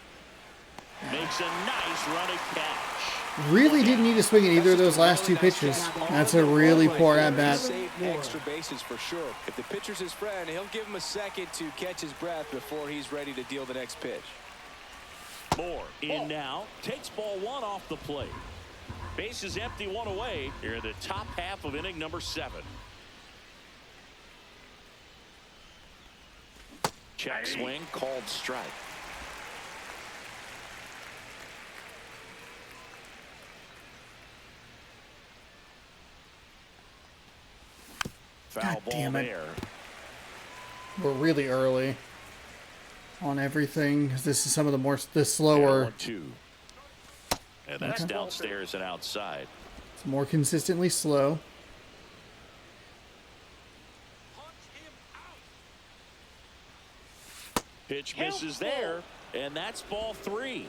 Makes a nice running catch. Really didn't need to swing at either of those last 2 pitches. That's a really poor at-bat. Save extra bases for sure. If the pitcher's his friend, he'll give him a second to catch his breath before he's ready to deal the next pitch. Moore in now. Takes ball 1 off the plate. Base is empty, 1 away. Here in the top half of inning number 7. Check swing, called strike. Foul God ball damn it. there. We're really early. on everything. This is some of the And slower, 1-2. And that's Okay. downstairs and outside. it's more consistently slow. Pitch misses there, and that's ball 3.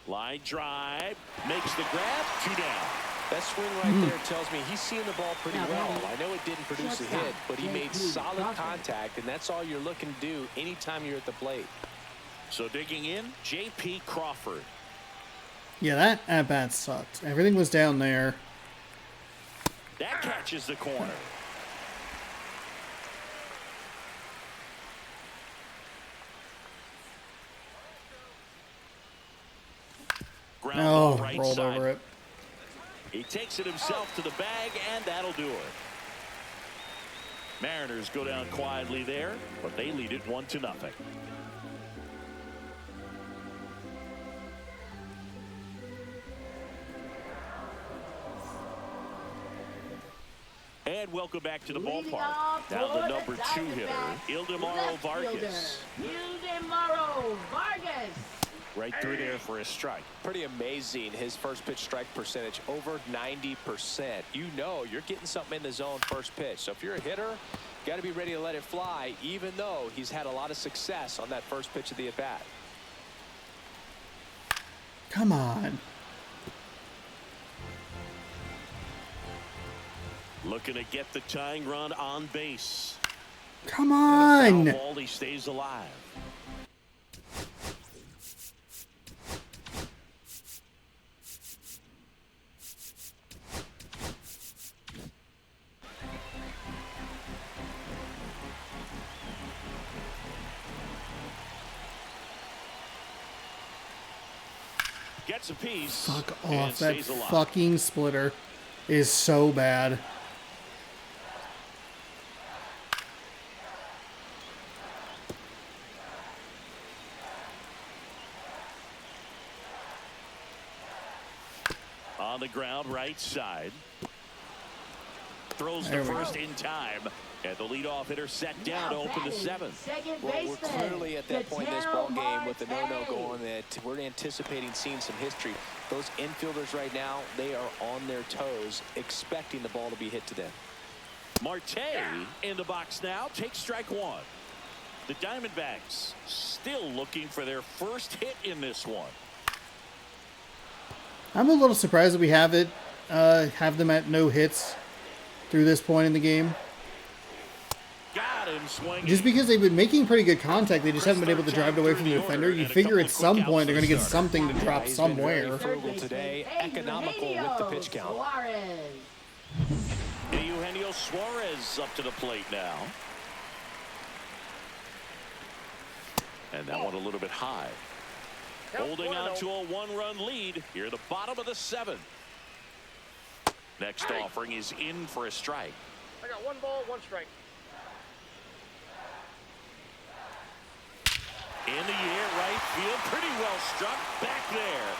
Line drive, makes the grab, 2 down. That swing right there tells me he's seeing the ball pretty Now, well. ready. I know it didn't produce a Shortstop, hit, but he made JP solid Crawford. contact, and that's all you're looking to do anytime you're at the plate. So digging in, J.P. Crawford. Yeah, that at-bat sucked. Everything was down there. That catches the corner. Ground ball Oh, right rolled side. over it. He takes it himself to the bag, and that'll do it. Mariners go down quietly there, but they lead it 1-0. And welcome back to the Leading ballpark. off Now for the number 2 hitter, Diamondbacks, Ildemaro left Vargas. fielder, Ildemaro Vargas. Right through there for a strike. Pretty amazing, his first pitch strike percentage, over 90%. You know you're getting something in the zone first pitch. So if you're a hitter, got to be ready to let it fly, even though he's had a lot of success on that first pitch of the at-bat. Come on. Looking to get the tying run on base. Come Foul on. ball, he stays alive. Gets a piece. Fuck and off. That stays alive. fucking splitter is so bad. On the ground, right side. Throws There the we first go. in time. And the leadoff hitter set down to Now open the batting, 7th. Second Well, we're baseman, clearly at that point in this ball game with the no-no Marte. going that we're anticipating seeing some history. Those infielders right now, they are on their toes, expecting the ball to be hit to them. Marte in the box now, takes strike 1. The Diamondbacks still looking for their first hit in this one. I'm a little surprised that we have them at no hits through this point in the game. Got him swinging. Just because they've been making pretty good contact, they just haven't been able to drive it away from the defender. You figure at some point they're going to get something to drop He's been very somewhere. frugal today, economical with the pitch count. Suarez. Eugenio Suarez up to the plate now. And that one a little bit high. Holding on to a 1-run lead here at the bottom of the 7th. Next offering is in for a strike. I got 1 ball, 1 strike. In the air, right field, pretty well struck. Back there.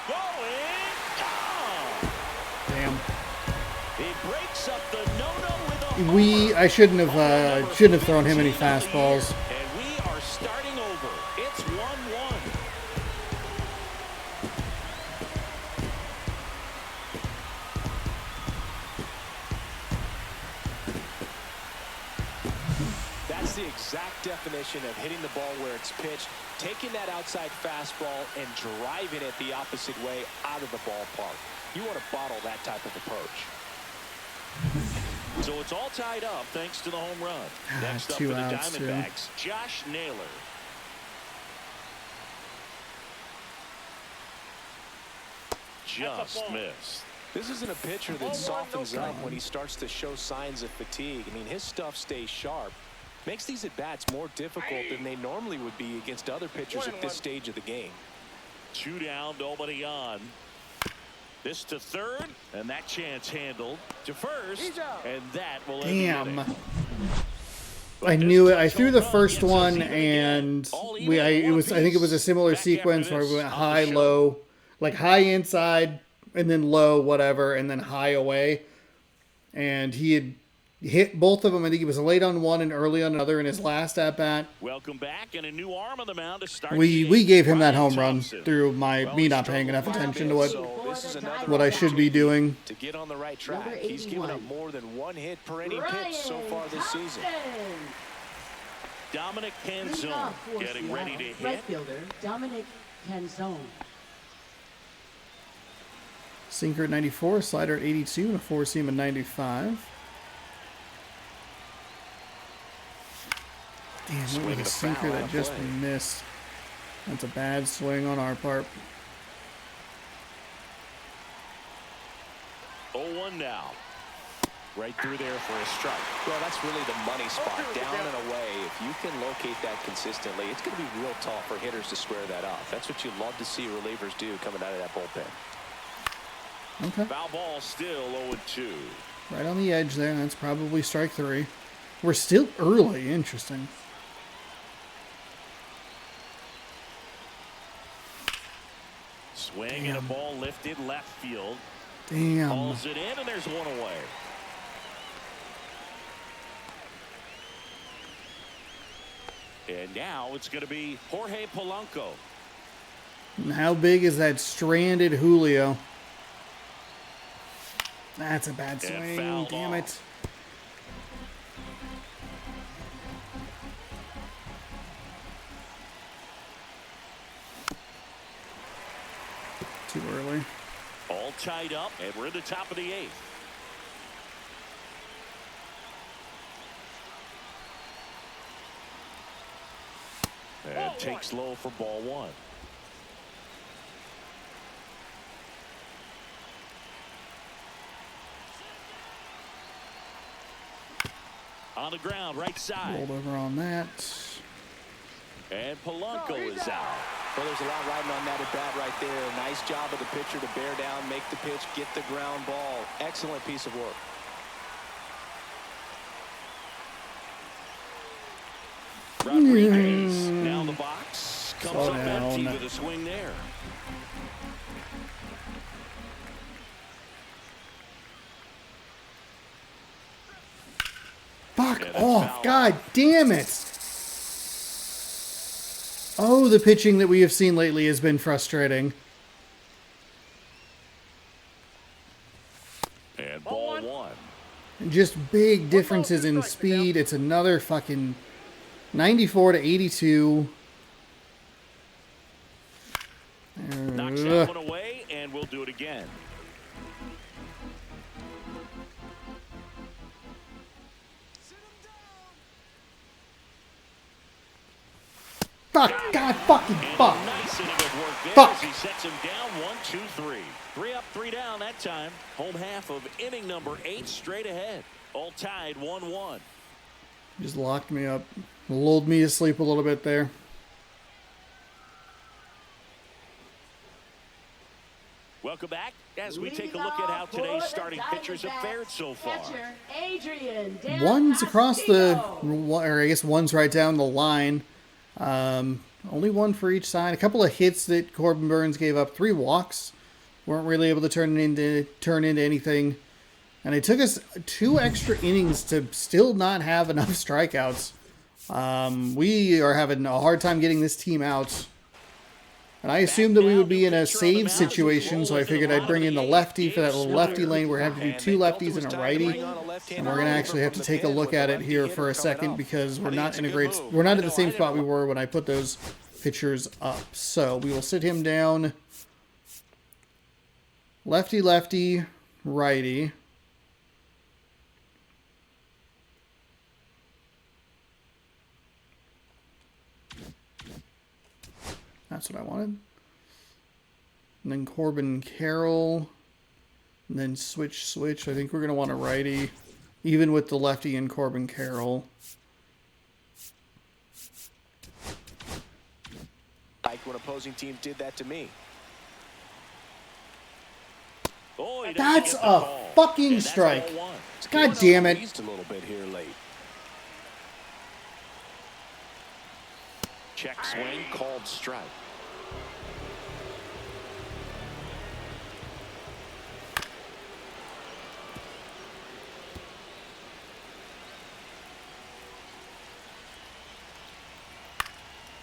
Going. Gone. Damn. He breaks up the no-no with a homer. I shouldn't have thrown him any fastballs. And we are starting over. It's 1-1. That's the exact definition of hitting the ball where it's pitched, taking that outside fastball and driving it the opposite way out of the ballpark. You want to bottle that type of approach. So it's all tied up thanks to the home run. Next up for 2 the outs, too. Diamondbacks, Josh Naylor. Just missed. This isn't a pitcher that softens up when he starts to show signs of fatigue. I mean, his stuff stays sharp. Makes these at-bats more difficult than they normally would be against other pitchers at this stage of the game. 2 down, nobody on. This to third, and that chance handled to first, and that will end the Damn. inning. I knew it. I threw the first one, and I think it was a similar sequence where we went high, low, like high inside, and then low, whatever, and then high away. and he had hit both of them. I think he was late on one and early on another in his last at bat. Welcome back, and a new arm on the mound to start. We gave him that Ryan home run Thompson. through me not paying enough attention to what I should be doing. To get on the right track, he's given up more than one hit per inning pitch so far this season. Dominic Leading Canzone off for getting ready to Seattle, hit. right fielder Dominic Canzone. Sinker at 94, slider at 82, and a four-seam at 95. Damn, what Swing was a and a sinker foul that out just play. missed? That's a bad swing on our part. 0-1 now. Right through there for a strike. Well, that's really the money spot, down and away. If you can locate that consistently, it's going to be real tough for hitters to square that off. That's what you love to see relievers do coming out of that bullpen. Okay. Foul ball still 0-2. Right on the edge there. That's probably strike three. We're still early. Interesting. Swing and a ball lifted left field. Damn. Calls it in, and there's one away. And now it's going to be Jorge Polanco. And how big is that stranded Julio? That's a bad swing. fouled Damn off. it. Too early. All tied up, and we're in the top of the eighth. And takes low for ball one. On the ground, right side. Rolled over on that. And Polanco is out. Well, there's a lot riding on that at bat right there. Nice job of the pitcher to bear down, make the pitch, get the ground ball. Excellent piece of work. Rodriguez down the box. Comes Slow up empty down. with a swing there. Fuck Yeah, that's off. foul. God damn it. Oh, the pitching that we have seen lately has been frustrating. And ball one. And just big differences in speed. It's another fucking 94 to 82. Knocks that one away, and we'll do it again. Fuck. God fucking And fuck. a nice inning of work there Fuck. as he sets him down 1-2-3. 3 up, 3 down that time. Home half of inning number 8 straight ahead. All tied 1-1. Just locked me up. Lulled me to sleep a little bit there. Welcome back as we take a Leading look at how off for today's the starting pitchers have Diamondbacks, fared so far. Catcher Adrian Del One's across the, Castillo. or I guess one's right down the line. Only one for each side. A couple of hits that Corbin Burns gave up. 3 walks. Weren't really able to turn into anything. And it took us 2 extra innings to still not have enough strikeouts. We are having a hard time getting this team out. And I assumed that we would be in a save situation, so I figured I'd bring in the lefty for that little lefty lane. We're having to do 2 lefties and a righty. And we're going to actually have to take a look at it here for a second because we're not in a great, we're not at the same spot we were when I put those pitchers up. So we will sit him down. Lefty, lefty, righty. That's what I wanted. And then Corbin Carroll. And then switch. I think we're going to want a righty. Even with the lefty and Corbin Carroll. Like when opposing teams did that to me. Oh, he doesn't That's get the a call. fucking And that's strike. ball one. God damn it. Eased a little bit here late. Check swing, called strike.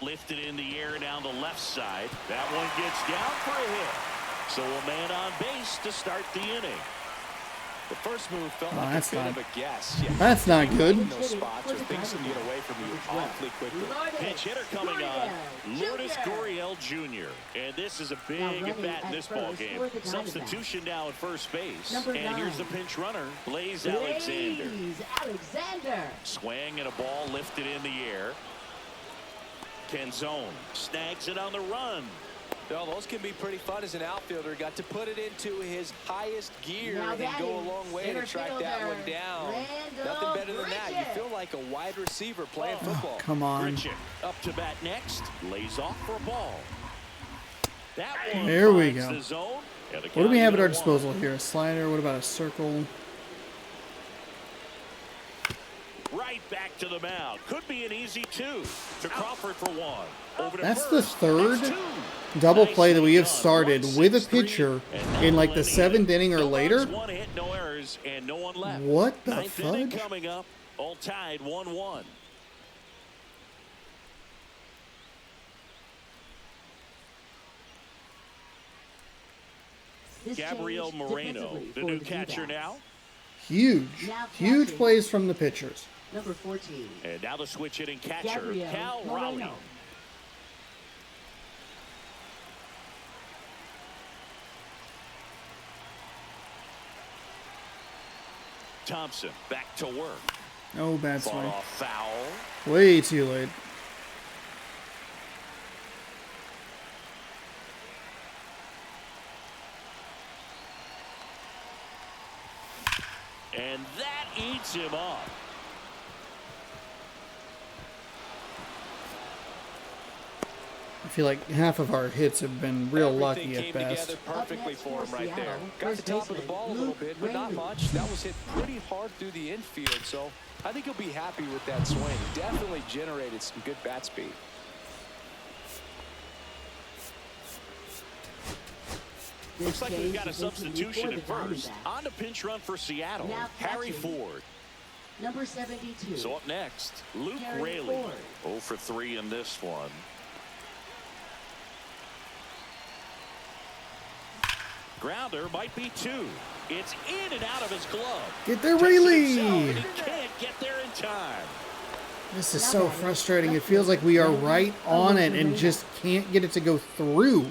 Lifted in the air down the left side. That one gets down for a hit. So a man on base to start the inning. The first move felt like that's a bit not- of a guess. Yeah. That's not good. In those spots where things can get away from you awfully quickly. Pitch hitter coming on. Lourdes Gurriel Jr. And this is a big at bat in this ball game. Substitution now at first base. And here's the pinch runner, Blaze Alexander. Swing and a ball lifted in the air. Canzone snags it on the run. Well, those can be pretty fun as an outfielder. Got to put it into his highest gear and go a long way to track that one down. Nothing better than that. You feel like a wide receiver playing football. Come on. Grichuk up to bat next. Lays off for a ball. That one There we finds go. the zone, and the What do we have at our count is 1-1. disposal here? A slider? What about a circle? Right back to the mound. Could be an easy 2 to Crawford for 1. Over to That's the first. third That's 2. double play that we have Nicely started done. with a 1-6-3, pitcher and now in like the one 7th inning or No later. runs, 1 hit, no errors, and no one left. What the 9th inning fudge? coming up. All tied 1-1. Gabriel Moreno, the new catcher now. Huge. Huge plays from the pitchers. Number 14. And now the switch hitting catcher, Gabriel Cal Moreno. Rowley. Thompson back to work. Oh, bad Fought swing. off foul. Way too late. And that eats him up. I feel like half of our hits have been real lucky Everything at came best. together perfectly for him right there. Seattle, Got the first top of the baseman, ball a little Luke bit, but not Raley. much. That was hit pretty hard through the infield, so I think he'll be happy with that swing. Definitely generated some good bat speed. Looks like we've got a substitution at first. On the pinch run for Seattle, Now Harry catching. Ford. Number 72. So up next, Luke Harry Raley. Ford. 0 for 3 in this one. Grounder might be 2. It's in and out of his glove. Get there, Takes it Raley! himself, and he can't get there in time. This is so frustrating. It feels like we are right on it and just can't get it to go through.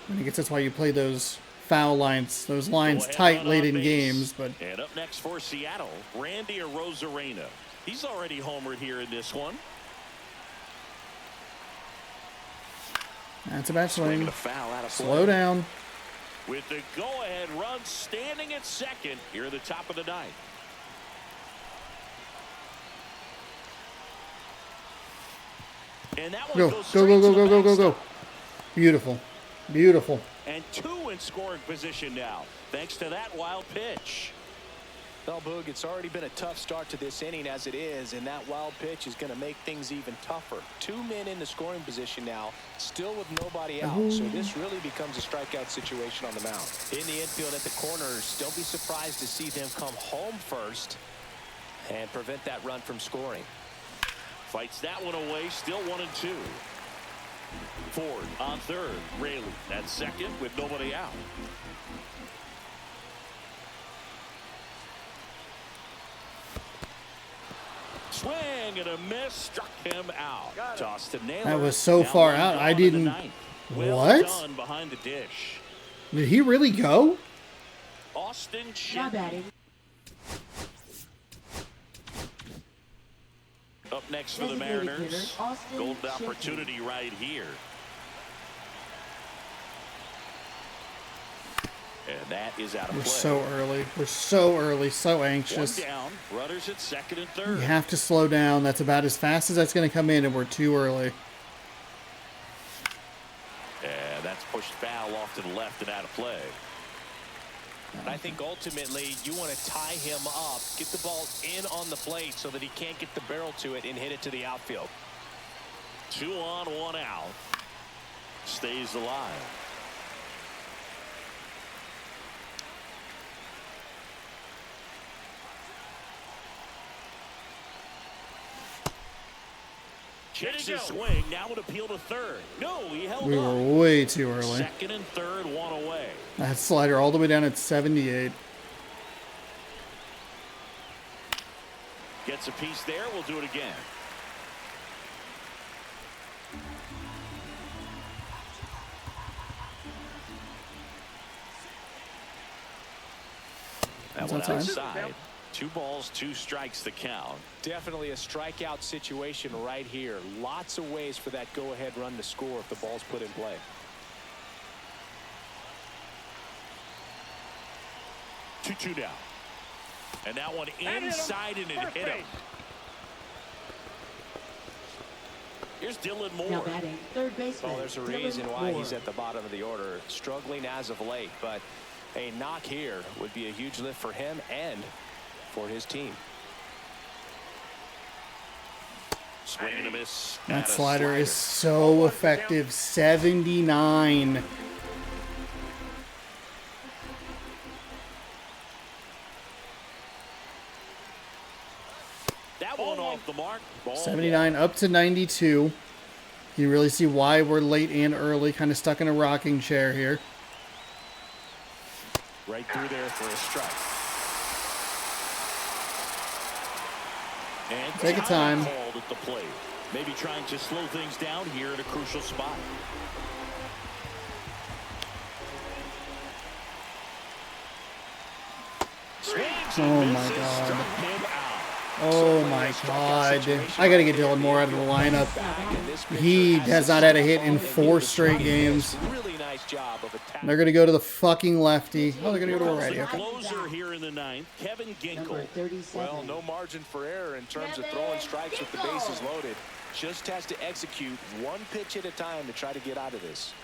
And I guess that's why you play those foul lines, those lines Go ahead, tight run late on in base. games. But And up next for Seattle, Randy Arozarena. He's already homered here in this one. that's a bad Swinging swing. a foul out of play. Slow down. With the go-ahead run standing at second here at the top of the ninth. And that one Go, goes go, straight go, to go, the go, go, go, go. backstop. Beautiful. Beautiful. And 2 in scoring position now, thanks to that wild pitch. Well, Boog, it's already been a tough start to this inning as it is, and that wild pitch is going to make things even tougher. 2 men in the scoring position now, still with nobody out, so this really becomes a strikeout situation on the mound. In the infield at the corners, don't be surprised to see them come home first and prevent that run from scoring. Fights that one away, still 1-2. Ford on third, Raley at second with nobody out. Swing and a miss, struck him out. Toss to Naylor. That was so Now far one out, gone I in the didn't- ninth. Well What? done behind the dish. Did he really go? Austin Now Shin batting. up next for the Designated Mariners. hitter, Austin Golden Shin. opportunity right here. And that is out of We're play. so early. We're so early. So One anxious. down, runners at second and We third. have to slow down. That's about as fast as that's going to come in, and we're too early. And that's pushed foul off to the left and out of play. And I think ultimately you want to tie him up, get the ball in on the plate so that he can't get the barrel to it and hit it to the outfield. 2 on, 1 out. Stays alive. checks his swing. Now an appeal to third. No, he held We on. were way too early. Second and third, one away. That slider all the way down at 78. Gets a piece there. We'll do it again. That one outside. 2 balls, 2 strikes the count. Definitely a strikeout situation right here. Lots of ways for that go-ahead run to score if the ball's put in play. Two down. And that one inside and it hit him. Here's Dylan Moore. Now batting third baseman. Well, there's a reason why he's at the bottom of the order. Struggling as of late, but a knock here would be a huge lift for him and for his team. Swing and a miss. That slider is so effective. 79. That one off the mark. Ball 79 up to 92. You really see why we're late and early, kind of stuck in a rocking chair here. right through there for a strike. And take your time. Called at the plate. Maybe trying to slow things down here at a crucial spot. Oh my god. Oh my god. I gotta get Dylan Moore out of the lineup. He has not had a hit in 4 straight games. They're gonna go to the fucking lefty. Oh, they're gonna go to a righty. Okay. Closer here in the 9th, Kevin Ginkel. Well, no margin for error in terms of throwing strikes with the bases loaded. Just has to execute one pitch at a time to try to get out of this.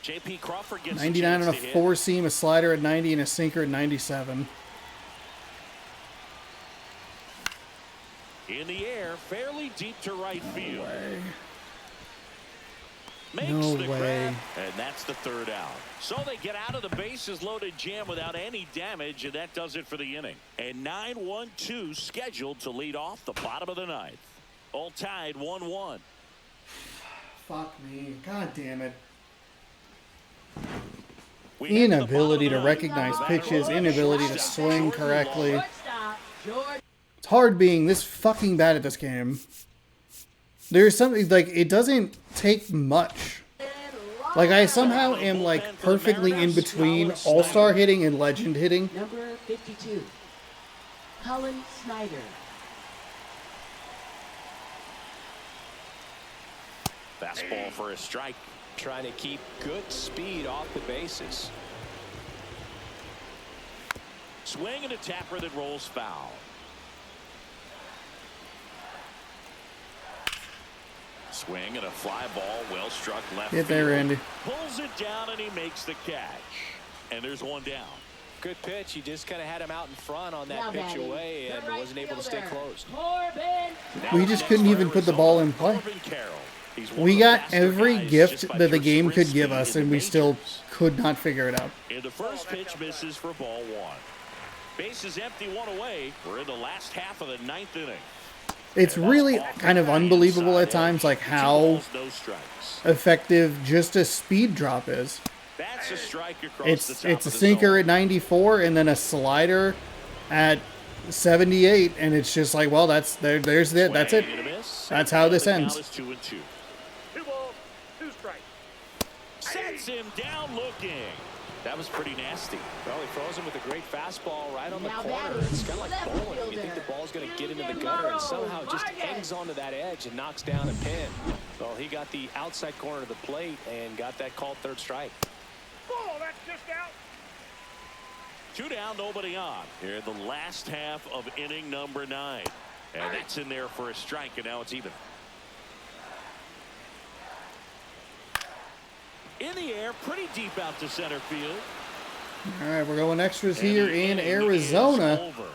J.P. Crawford gets 99 on a 4-seam, a slider at 90, and a sinker at 97. In the air, fairly deep to right field. Makes No the way. grab, and that's the 3rd out. So they get out of the bases loaded jam without any damage, and that does it for the inning. And 9-1-2 scheduled to lead off the bottom of the 9th. All tied 1-1. Fuck me. God damn it. We hit the Inability to bottom of the recognize 9th. pitches, inability to swing correctly. Shortstop. It's hard being this fucking bad at this game. There's something, like, it doesn't take much. Like, I somehow am, like, perfectly in between all-star hitting and legend hitting. Number 52, Colin Snyder. Fastball for a strike. Trying to keep good speed off the bases. Swing and a tapper that rolls foul. Swing and a fly ball, well struck left Get there, field. Randy. Pulls it down and he makes the catch. And there's one down. Good pitch. He just kind of had him out in front on that Now pitch batting, away and the right wasn't able to stay fielder, close. Corbin. We just couldn't even put the ball in play. Corbin Carroll. He's one We of the got faster every guys gift just by that the pure game could sprint give speed us, in and the we still majors. could not figure it out. And the first pitch misses for ball 1. Bases empty, 1 away. We're in the last half of the 9th inning. It's really kind of unbelievable at times, like, 2 how balls, no strikes. effective just a speed drop is. That's a strike across the top It's a of the sinker zone. at 94 and then a slider at 78, and it's just like, well, there's it. That's it. Swing and a miss. That's how this The count ends. is 2-2. 2 balls, 2 strikes. Sets him down looking. That was pretty nasty. Well, he throws him with a great fastball right on the Now corner. batting, It's kind of like left bowling. You think the fielder, ball's going to get into the Union gutter and Morrow, somehow just Vargas. hangs onto that edge and knocks down a pin. Well, he got the outside corner of the plate and got that called 3rd strike. Ball, that's just out. 2 down, nobody on. Here in the last half of inning number 9. And that's in there for a strike, and now it's even. In the air, pretty deep out to center field. All right, we're going extras And here the in inning is Arizona. over.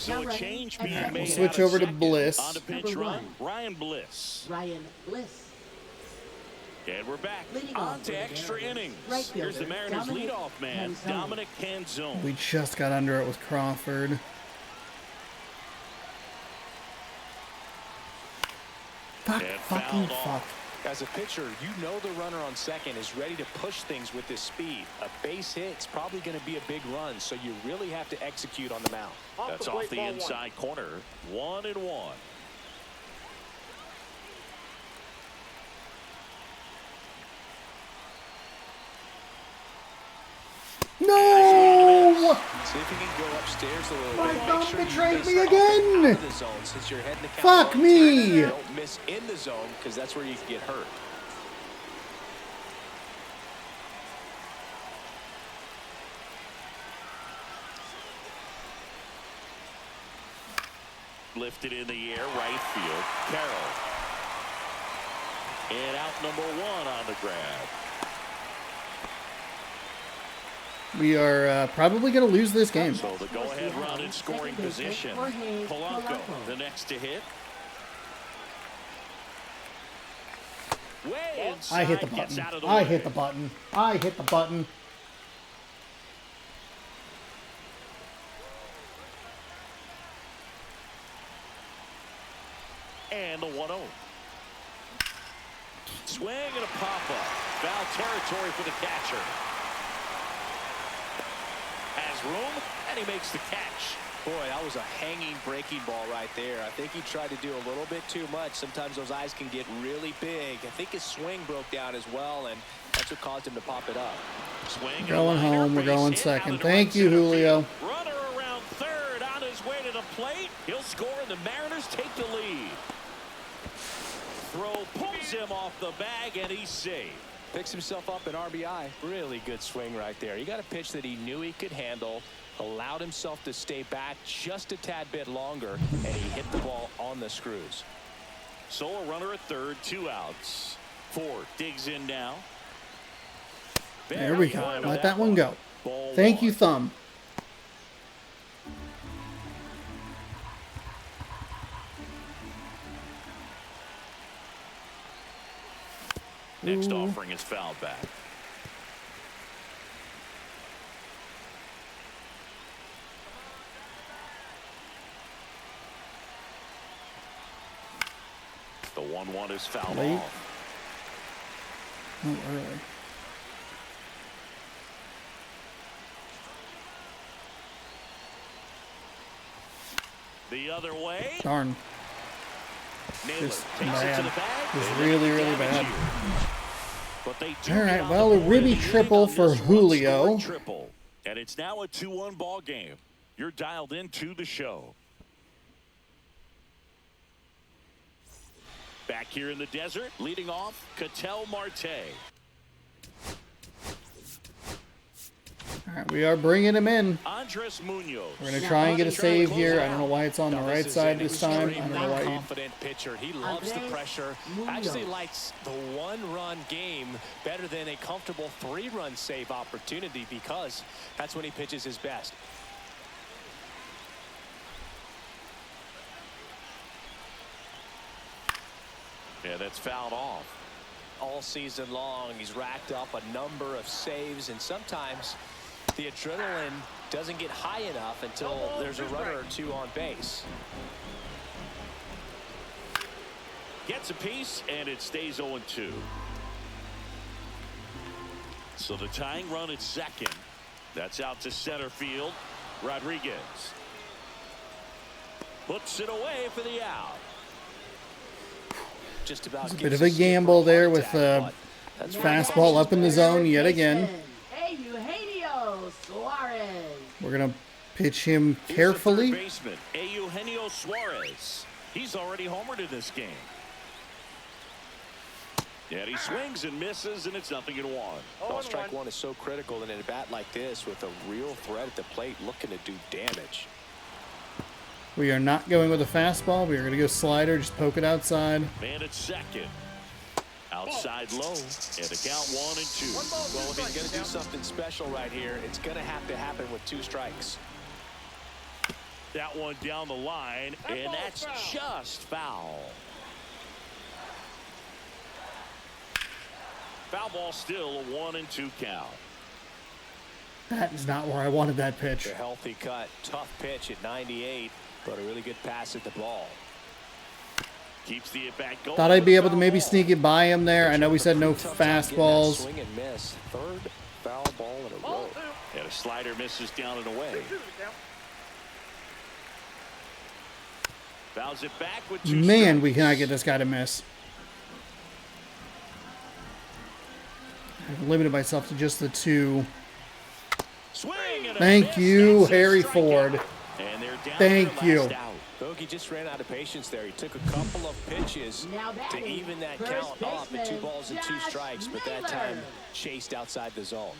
So a change being We'll made. switch out of over to second. Bliss. On to pinch Number run, one. Ryan Bliss. Ryan Bliss. And we're back Leading on off for to the extra Mariners, innings. right Here's the fielder, Mariners Dominic leadoff man, Canzone. Dominic Canzone. We just got under it with Crawford. Fuck, And fucking fouled fuck. off. As a pitcher, you know the runner on second is ready to push things with his speed. A base hit's probably going to be a big run, so you really have to execute on the mound. That's off the inside corner. 1-1. No! See if you can go upstairs a little My bit. Make thumb sure you betrayed miss me off again. out of the zone since you're heading to count Fuck 1-2. me. Don't miss in the zone because that's where you can get hurt. Lifted in the air, right field. Carroll. And out number one on the grab. We are probably going to lose this game. So the go-ahead run in scoring position. Polanco, the next to hit. Way inside, I hit the gets button. out of the I way. hit the button. I hit the button. And the 1-0. Swing and a pop-up. Foul territory for the catcher. Has room, and he makes the catch. Boy, that was a hanging breaking ball right there. I think he tried to do a little bit too much. Sometimes those eyes can get really big. I think his swing broke down as well, and that's what caused him to pop it up. Swing and Going a liner, home. We're base going hit, second. out of the Thank right you, center Julio. field. Runner around third on his way to the plate. He'll score, and the Mariners take the lead. Throw pulls him off the bag, and he's safe. Picks himself up an RBI. Really good swing right there. He got a pitch that he knew he could handle, allowed himself to stay back just a tad bit longer, and he hit the ball on the screws. So a runner at third, 2 outs. Ford digs in now. There we go. Very high Let with that one go. Ball Thank you, one. Thumb. Next Ooh. offering is fouled back. The 1-1 is fouled Late. off. Oh, early. The other way. Darn. Naylor Just takes it bad. to the bag. Just They really, limit the really damage bad. here. But they do All right, get on well, the a board ribby in the inning triple on for this Julio. one-scoring triple. And it's now a 2-1 ball game. You're dialed into the show. Back here in the desert, leading off, Ketel Marte. All right, we are bringing him in. Andres Munoz. We're going to try and get a save here. I don't know why it's on the Now, right is side an this time. I don't extremely know why. confident pitcher. He loves the Andres pressure. Munoz. Actually likes the one-run game better than a comfortable 3-run save opportunity because that's when he pitches his best. Yeah, that's fouled off. All season long, he's racked up a number of saves, and sometimes the adrenaline doesn't get high enough until there's a runner or two on base. Gets a piece, and it stays 0-2. So the tying run at second. That's out to center field. Rodriguez puts it away for the out. Just about a gives bit of a skipper gamble there with contact, but that's fastball up in the zone yet again. Eugenio Suarez. We're going to pitch him Here's the carefully. third baseman, Eugenio Suarez. He's already homered in this game. And he swings and misses, and it's 0-1. Ball strike one is so critical in a bat like this with a real threat at the plate looking to do damage. We are not going with a fastball. We are going to go slider, just poke it outside. Man at second. Outside low. And a count 1-2. Well, if he's going to do something special right here, it's going to happen with 2 strikes. that one down the line, and that's just foul. Foul ball, still a 1-2 count. That is not where I wanted that pitch. A healthy cut, tough pitch at 98, but a really good pass at the ball. Keeps the at bat going. Thought I'd be able to maybe sneak it by him there. I know we said no fastballs. Swing and miss. Third foul ball in a row. And a slider misses down and away. Fouls it back with 2 Man, strikes. we cannot get this guy to miss. I've limited myself to just the 2. Swing and a Thank miss. you, That's a Harry strikeout. Ford. And they're down Thank to their you. last out. Bogey just ran out of patience there. He took a couple of pitches Now to batting, even that first count off at 2 baseman, balls and 2 Josh strikes, but that Naylor. time chased outside the zone.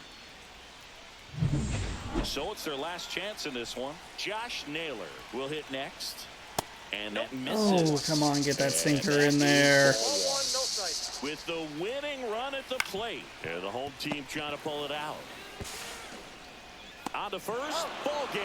So it's their last chance in this one. Josh Naylor will hit next. And that misses. Oh, come on, get that sinker in there. With the winning run at the plate. And the home team trying to pull it out. On to first, ball game.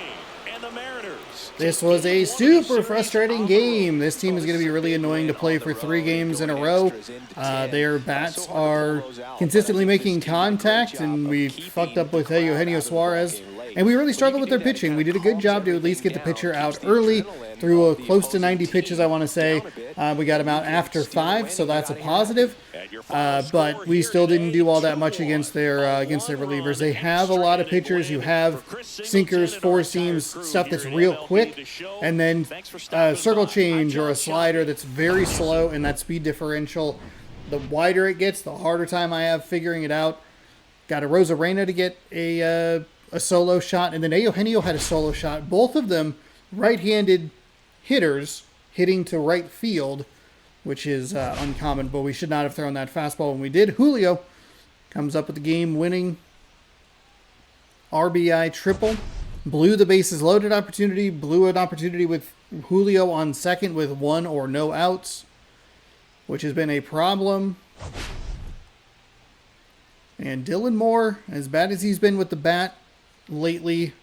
And the Mariners. This was a super frustrating game. This team is going to be really annoying to play for 3 games in a row. Their bats are consistently making contact, and we fucked up with Eugenio Suarez. And we really struggled with their pitching. We did a good job to at least get the pitcher out early. Threw close to 90 pitches, I want to say. We got him out after 5, so that's a positive. But we still didn't do all that much against their relievers. They have a lot of pitchers who have sinkers, 4 seams, stuff that's real quick, and then circle change or a slider that's very slow, and that speed differential, the wider it gets, the harder time I have figuring it out. Got a Rosarena to get a solo shot, and then Eugenio had a solo shot. Both of them right-handed hitters hitting to right field, which is uncommon, but we should not have thrown that fastball when we did. Julio comes up with the game-winning RBI triple. Blew the bases loaded opportunity, blew an opportunity with Julio on second with 1 or no outs, which has been a problem. And Dylan Moore, as bad as he's been with the bat lately,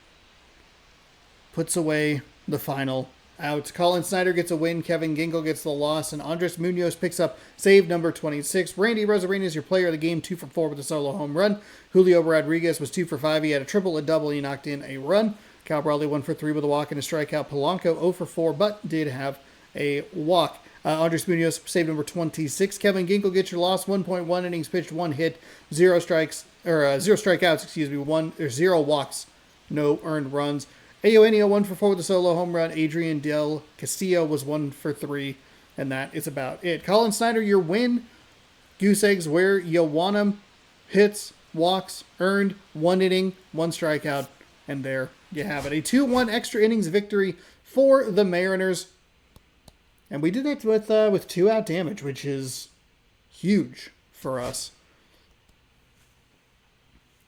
puts away the final out. Colin Snyder gets a win. Kevin Ginkel gets the loss. And Andres Munoz picks up save number 26. Randy Rosarena is your player of the game, 2 for 4 with a solo home run. Julio Rodriguez was 2 for 5. He had a triple, a double. He knocked in a run. Cal Bradley 1 for 3 with a walk and a strikeout. Polanco 0 for 4, but did have a walk. Andres Munoz, save number 26. Kevin Ginkel gets your loss. 1.1 innings pitched, 1 hit, 0 strikeouts, 0 walks, no earned runs. Eugenio 1 for 4 with a solo home run. Adrian Del Castillo was 1 for 3, and that is about it. Colin Snyder, your win. Goose eggs where you want them. Hits, walks, earned, 1 inning, 1 strikeout, and there you have it. A 2-1 extra innings victory for the Mariners. And we did it with 2-out damage, which is huge for us.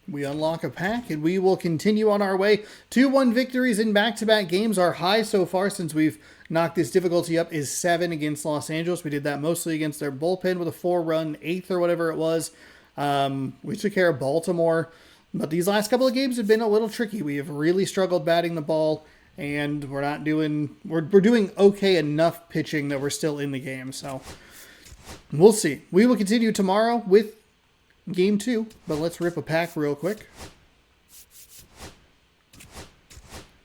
We unlock a pack, and we will continue on our way. 2-1 victories in back-to-back games. Our high so far since we've knocked this difficulty up is 7 against Los Angeles. We did that mostly against their bullpen with a 4-run 8th or whatever it was. We took care of Baltimore. But these last couple of games have been a little tricky. We have really struggled batting the ball, and we're doing okay enough pitching that we're still in the game. So we'll see. We will continue tomorrow with Game 2, but let's rip a pack real quick.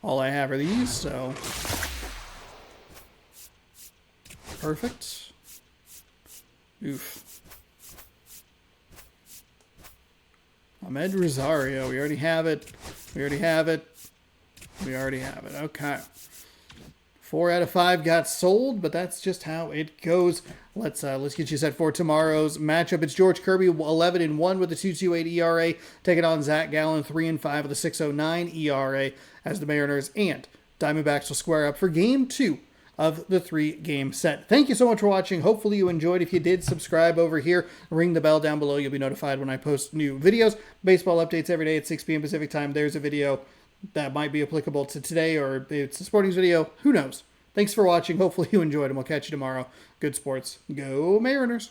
All I have are these, so perfect. Oof. Ahmed Rosario, we already have it. We already have it. Okay. 4 out of 5 got sold, but that's just how it goes. Let's get you set for tomorrow's matchup. It's George Kirby, 11-1 with a 2.28 ERA, taking on Zach Gallen, 3-5 with a 6.09 ERA, as the Mariners and Diamondbacks will square up for Game 2 of the 3-game set. Thank you so much for watching. Hopefully you enjoyed. If you did, subscribe over here. Ring the bell down below. You'll be notified when I post new videos. Baseball updates every day at 6 p.m. Pacific time. There's a video that might be applicable to today, or it's a sporting video. Who knows? Thanks for watching. Hopefully you enjoyed, and we'll catch you tomorrow. Good sports. Go Mariners.